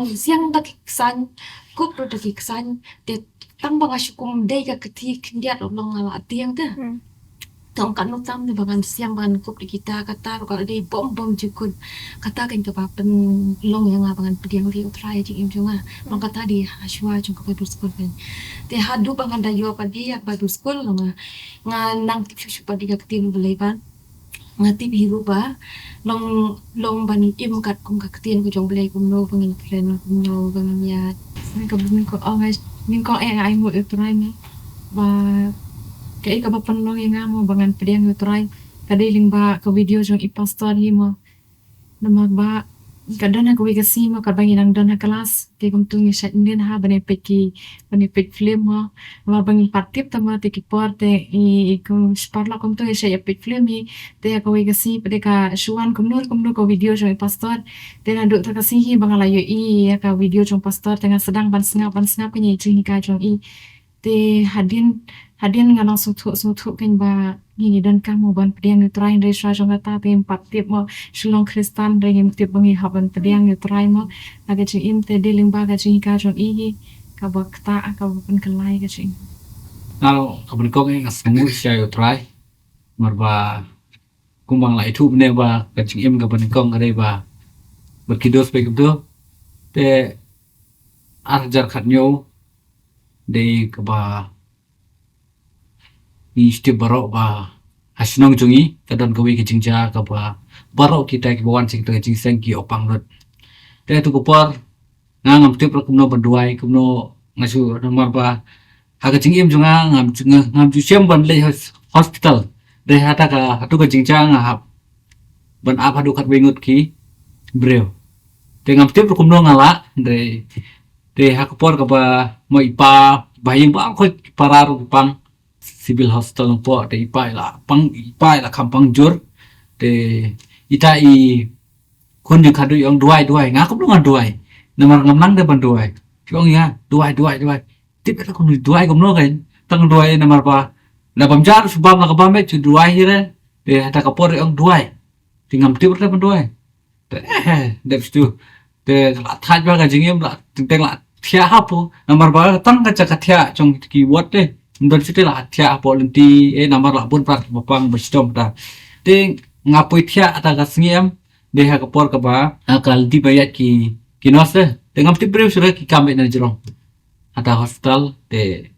siyang dakiksan kubro dakiksan dia tang banga syukum day ka keti kendiat ulong ngala tiang ta. Tong kanu tam ni bangan siang bangan kup di kita kata kalau day bom jukun kata kan ke papen long yang bangan pediang ri utrai jing im junga long kata di aswa jung ke Bible school kan te hadu bangan dayo pa di Bible school nga nang tip syu pa di ka tin beleban nga tip hiru ba long ban im kat kung ka tin ko jong belai kum no bangin kren no bangin ya ka bumi ko always min ko ai mo utrai ni ba kaya ka ba panlong yung nga mo bangan pediang utray kadiling ba ka video jong ipastor mo na magba kadana ko kasi mo kadbangin ang dana kelas kay kung tungi siya indin ha banipit film mo mabangin partip tama tiki porte kung sparla kung tungi siya ipit film te ka kasi pwede ka suwan kumnur ko video jong ipastor te na do kasi bangalayo ka video jong pastor tengah sedang bansngap kanya iching ka jong te hadin nga nang sutuk kan ba ngini dan kamu ban pediang utrai dari sra jong kata te empat tip mo shulong kristan dari tip bangi haban pediang utrai mo aga jing im te deling ba ga jing ka jong ka bakta ka ban kelai ga jing Nalo kabun kong ngas ngu siya utrai marba kumbang la itu bne ba ka jing im ka ban kong ka ba berkidos pe kubdo te arjar khatnyo de ka ba isti barok ba hasnong jungi kadon kawi ke jingja ka ba barok kita ke bawan sing tengah jingseng ki opang rot te tu kupor ngam tip kumno banduai kumno ngasu nomor ba haga jingim junga ngam ju sem ban le hospital de hata ka hatu ka jingja ngahap ban apa du kat wengut ki breu te ngam tip kumno ngala de hakupor ka ba mo ipa baying ba ko pararu pang civil hospital po te ipai la kampang jur te ita kun yang kadu yang duai ngak ko ngan duai namar ngamlang de ban duai chong ya duai tip la kun duai kom no kan tang duai namar pa na bamjar subam la kabame chu duai hire te hata kapor yang duai tingam tip la ban duai te de stu te la thaj ba ga jingem la teng la thia hapo namar ba tang ka chakathia chong ki wat de Ndon situ lah tia polenti namar lah pun prat bapang berstom ta. Ting ngapoi thia ata ka sngiem de ha kapor ka ba akal di bayat ki nose de ngam ti brew sura ki kambe na jirong ata hospital de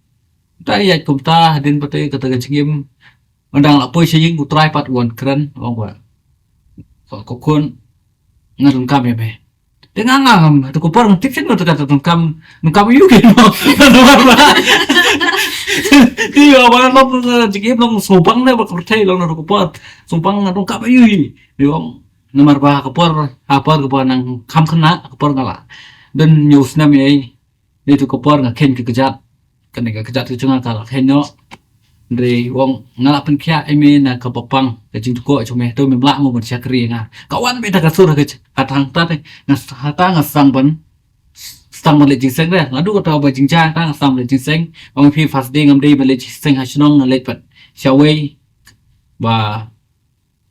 ta ya kumta din pate kata ka sngiem undang lapoi sing utrai pat won keren ong ba ko kun ngarun kam ya be de ngangam to ko por tip sin no to kata kam yu ki no Iya, mana lo jigim lo sumpang ne bakal percaya lo naruh kupot, sumpang ngadong kabayu ini, diom nomor bah kupor apa kupor nang kam kena kupor ngala, dan news nam ini itu kupor ngaken kejat, kena kejat itu cuma kalau kenyo, dari wong ngala penkia emi na kapapang kecing tuko cuma itu memlak mau bersyakri nga, kawan beda kasur katang tadi ngasang ban sang male jing seng deh ladu ko taw ba jing cha ta sang male jing seng ong phi first day ngam day male jing seng ha shnong le pat shaway ba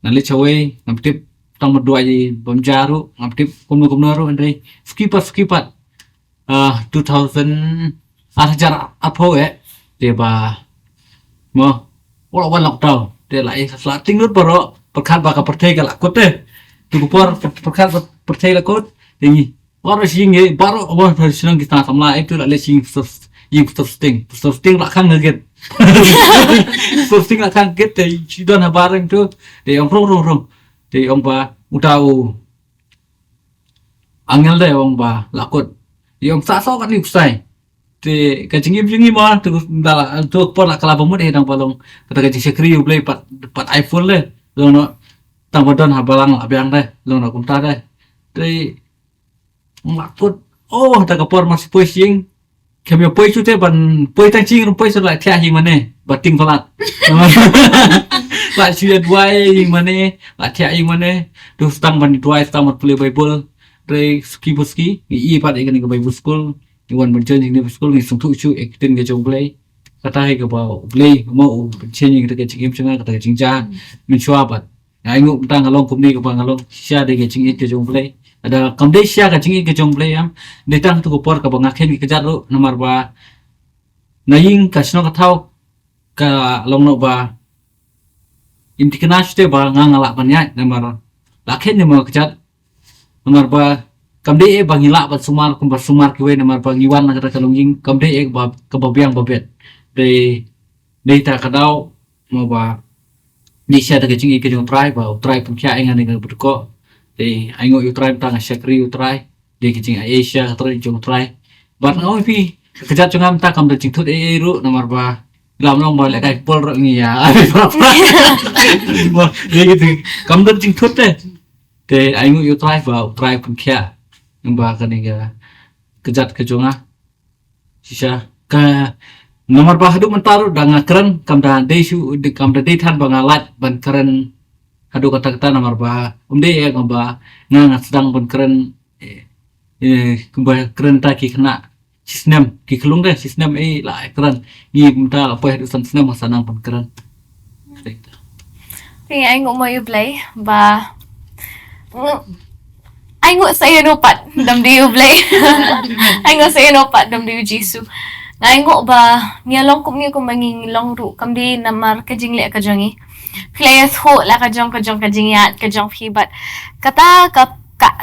na le shaway ngam tip tong ma dua ji bom jaru ngam tip kum ru andre skipat 2000 ajar apo de ba mo wala wan lok taw de lai sla ting lut baro perkhat ba ka perthai ka la kot de tu por perkhat perthai la kot de baru sing baru baru senang kita samla itu lah sing sting lah kan ngeget sting lah kan get deh sudah na bareng tu deh om rong deh om ba utau angel deh om ba lakut deh om sa kan ni usai deh kacingim mah tu dah tu por lah kalau pemut dang balong kata kacing sekri boleh pat iPhone deh long no tang badan habalang abiang deh long no kumta deh deh lakut oh ta kapor masih pushing kami push tu ban push tang ching push la thia hi mane bating falat la chia duai mane la thia hi mane tu stang ban duai stang mat play bible re ski i pat ikan ke bible school iwan ban chen ni school ni sung thu chu ekten ke jong play kata hai ke ba play mau chen ni ke ching chang kata ching cha min chua bat ai ngu tang along kum ni ke bang along sia de ke ching ke jong play ada kamdesia ka chingi ke jong play am detang tu kopor ka bangaken ki kejar ru nomor ba naing ka sno ka thau ka long no ba intikenas te ba ngangala panya nomor lakhen ni mo kejar nomor ba kamde bangila ba sumar kum ba sumar ki we nomor ba ngiwan na ka kalunging kamde ba ka babiang babet de data ka daw mo ba di sia ta ke chingi ke jong try pun kya ingan ni ka buko de aingo you try tang syakri you try de kicing Asia try jong try bat ngau pi kejat jongam ta kam de jing thut ru nomor ba lam long ba le kai pol ro ngi ya de gitu kam de jing thut de aingo you try pun kya ng ba kan ga kejat ke jonga sisa ka nomor ba hadu mentaru dang keren kam da de su de kam de than ba ngalat ban keren hadu kata nomor ba umde ngaba ngang sedang pun keren kembali keren taki kena sistem ki kelung deh sistem lah keren ni minta apa yang sistem masanang pun keren Thì anh cũng mới play và anh cũng sẽ no pat đam đi play anh cũng sẽ no pat đam đi Jisu anh cũng ba nia long cũng như cũng manging long ru kam đi namar ka jing le ka jongi players ho la ka jong ka jing yat ka jong phi but kata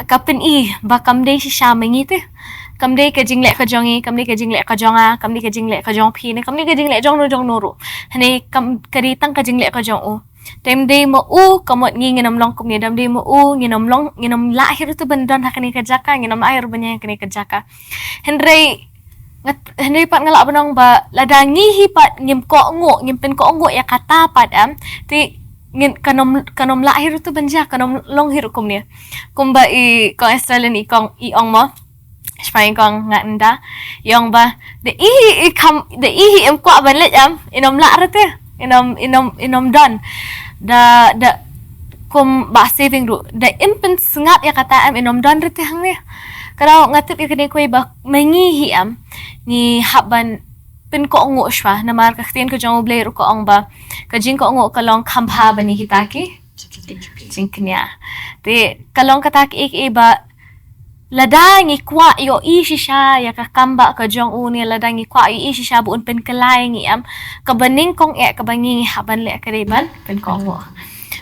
ka pin I ba kam de si sha mangi te kam de ka jing le ka jongi kam de ka jing le ka jonga kam de ka jing le ka jong phi ne kam de ka jing le jong no ru hane kam kari tang ka jing le ka jong o tem de mo u kamot ngi nginam long kum ni dam de mo u nginam lahir tu bendan hakani ka jaka nginam air banya kani ka jaka Henry pat ngalak benong ba ladangi hi pat ngim pen ko ngo ya kata pat ti ngin kanom lahir tu banja kanom long hiru kum ni kumba I kong Australian I ong mo Spain kong nganda yong ba de I em kwa ban let inom la rete inom don da kum ba saving ru da impen sngap ya kata inom don rete hang ni kalau ngatip ikani ko ba mangi hi ni haban pin ko ngo shwa namar ka khtin ko jong blay ru ko ong ba ka jing ko ngo kalong khamha bani hitaki jingknya te kalong kataki ba ladangi kwa yo I shisha ya ka kamba ka jong uni ladangi kwa yo I shisha bu un pen kalay ngi ka baning kong ka bangi haban le ka reban pen ko ngo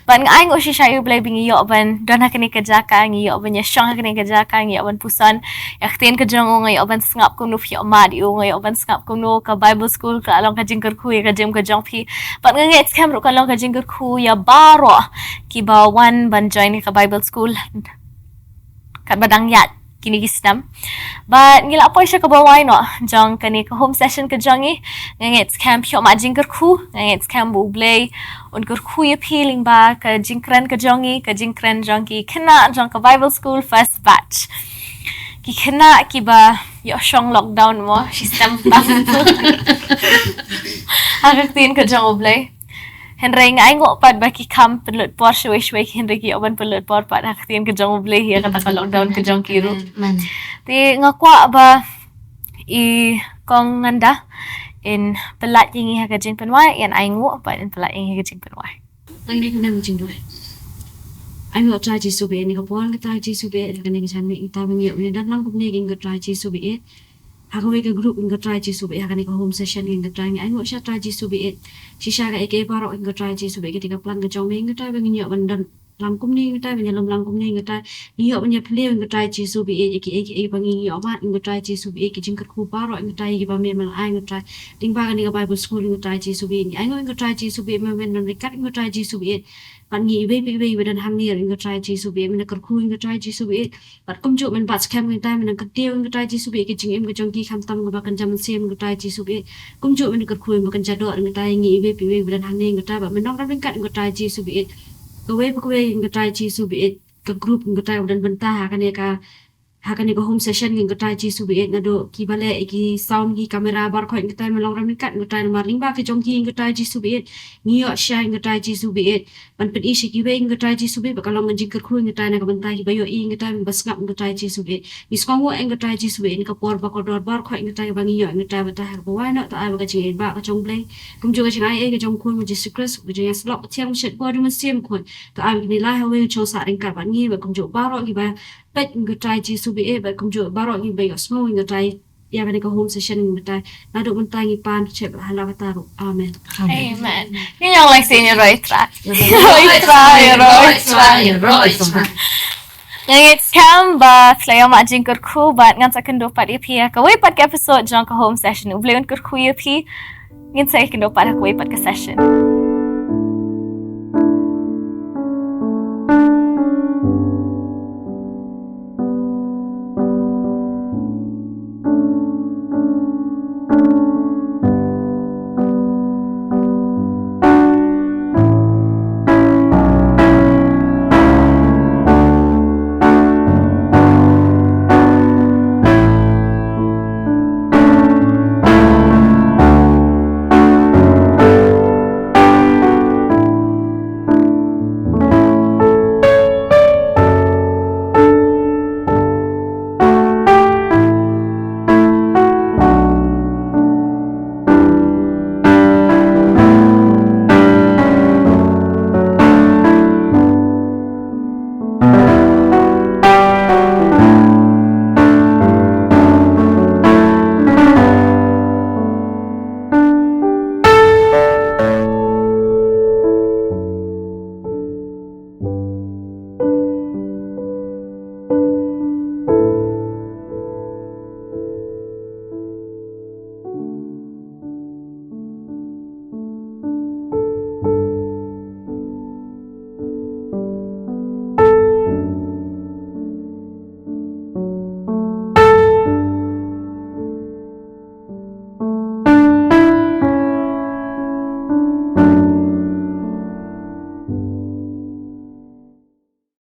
Ban ngai ngo shisha yu blay bingi yo ban don hakani ka jaka ngi yo ban ya shang hakani ka jaka ngi yo ban pusan yaktin ka jong ngai yo ban ngap kum nu fi ma di ngai yo ban ngap kum nu ka Bible school ka along ka jingker khu ka jem ka jong phi ban ngai scam ro ka along ka jingker khu ya baro ki ba wan ban join ka Bible school kat badang yat kini gisnam but ngila apoy siya kabaway no jong kani ka home session ka jongi ngangit scam pyo ma jingker khu ngangit scam bublay un kur khu ya peeling ba ka jingkran ka jongi ka jingkran jongi kena jong ka Bible school first batch ki kena ki ba yo shong lockdown mo system ba hagaktin ka jong bublay Henry nga ay ngo pad ba ki kam pelut por shwe Henry ki oban pelut por pad haktin ka jong ble hiya kata ka lockdown ka jong kiro Man. ti nga kwa ba i kong nganda in pelat yingi ha ka jing penwai yan ay ngo pad in pelat yingi ka jing penwai Ang hindi na jing do. Ang ngo try jisu be ni ka pon ka try jisu be ka ni ka chan me ita bang yo ni dan lang kum ni ging ka try jisu be. Ako ka group ng ka try jisu be ka ni ka home session ng ka try ang ngo siya try jisu be. Si siya ka eke paro ng ka try jisu be ka tika plan ka jong me ng ka try bang yo ban dan lang kum ni ka try bang lom lang kum ni ka try ni yo ban ya play ng ka try jisu be eke bang yo ma ng ka try jisu be ki jing ka ku paro ng ka try ki ba me mal ai ng ka try ding ba ka ni ka Bible school ng ka try jisu be ang ngo ng ka try jisu be me men ng ka try jisu be bạn nghĩ về đàn hàng này người trai chỉ số biết mình cần khui người trai chỉ số biết bạn công chủ mình bắt scam người ta mình cần tiêu người trai chỉ số biết cái chính em cái trong khi khám tâm người bạn cần chăm xem người trai chỉ số biết công chủ mình cần khui mà cần trả đỡ người ta nghĩ về đàn hàng này người ta bạn mình nói bên cạnh người trai chỉ số biết cái về người trai chỉ số biết cái group người trai dan benta hakan ni ko home session ng ka try chi subi nga do ki bale ki sound ki camera bar ko ng try malong ram ni kat ng try maring ba ki jong ki ng try chi subi ni yo shy ng try chi subi ban pen isi ki we ng try chi subi ba kalong ng jingker khu ng try na ka bantai ki bayo i ng try bas ngap ng try chi subi mi skong wo ng try chi subi ni ka por ba ko dor bar ko ng try ba ngi yo ng try ba ta har ba wa na ta ai ba ka chi ba ka jong bleng kum jo ka chi ai ka jong khu mo Jesus Christ ga jeng slok thiam shet bo du ma sim khu ta ai ni lai ha we cho sa ring ka ba ngi ba kum jo ba ro ki ba bet người trai chỉ số bị vậy công chuyện bảo rồi bây giờ small người trai ya bên cái home session người trai na được bên tai pan chep hala kata ro amen amen ni yang like senior right tra Yang scam ba flaya ma jingker khu bat ngan sa kendo pat ipi ka wei pat episode jang ka home session u bleun kur khu ipi ngin sa kendo pat ka wei pat ka session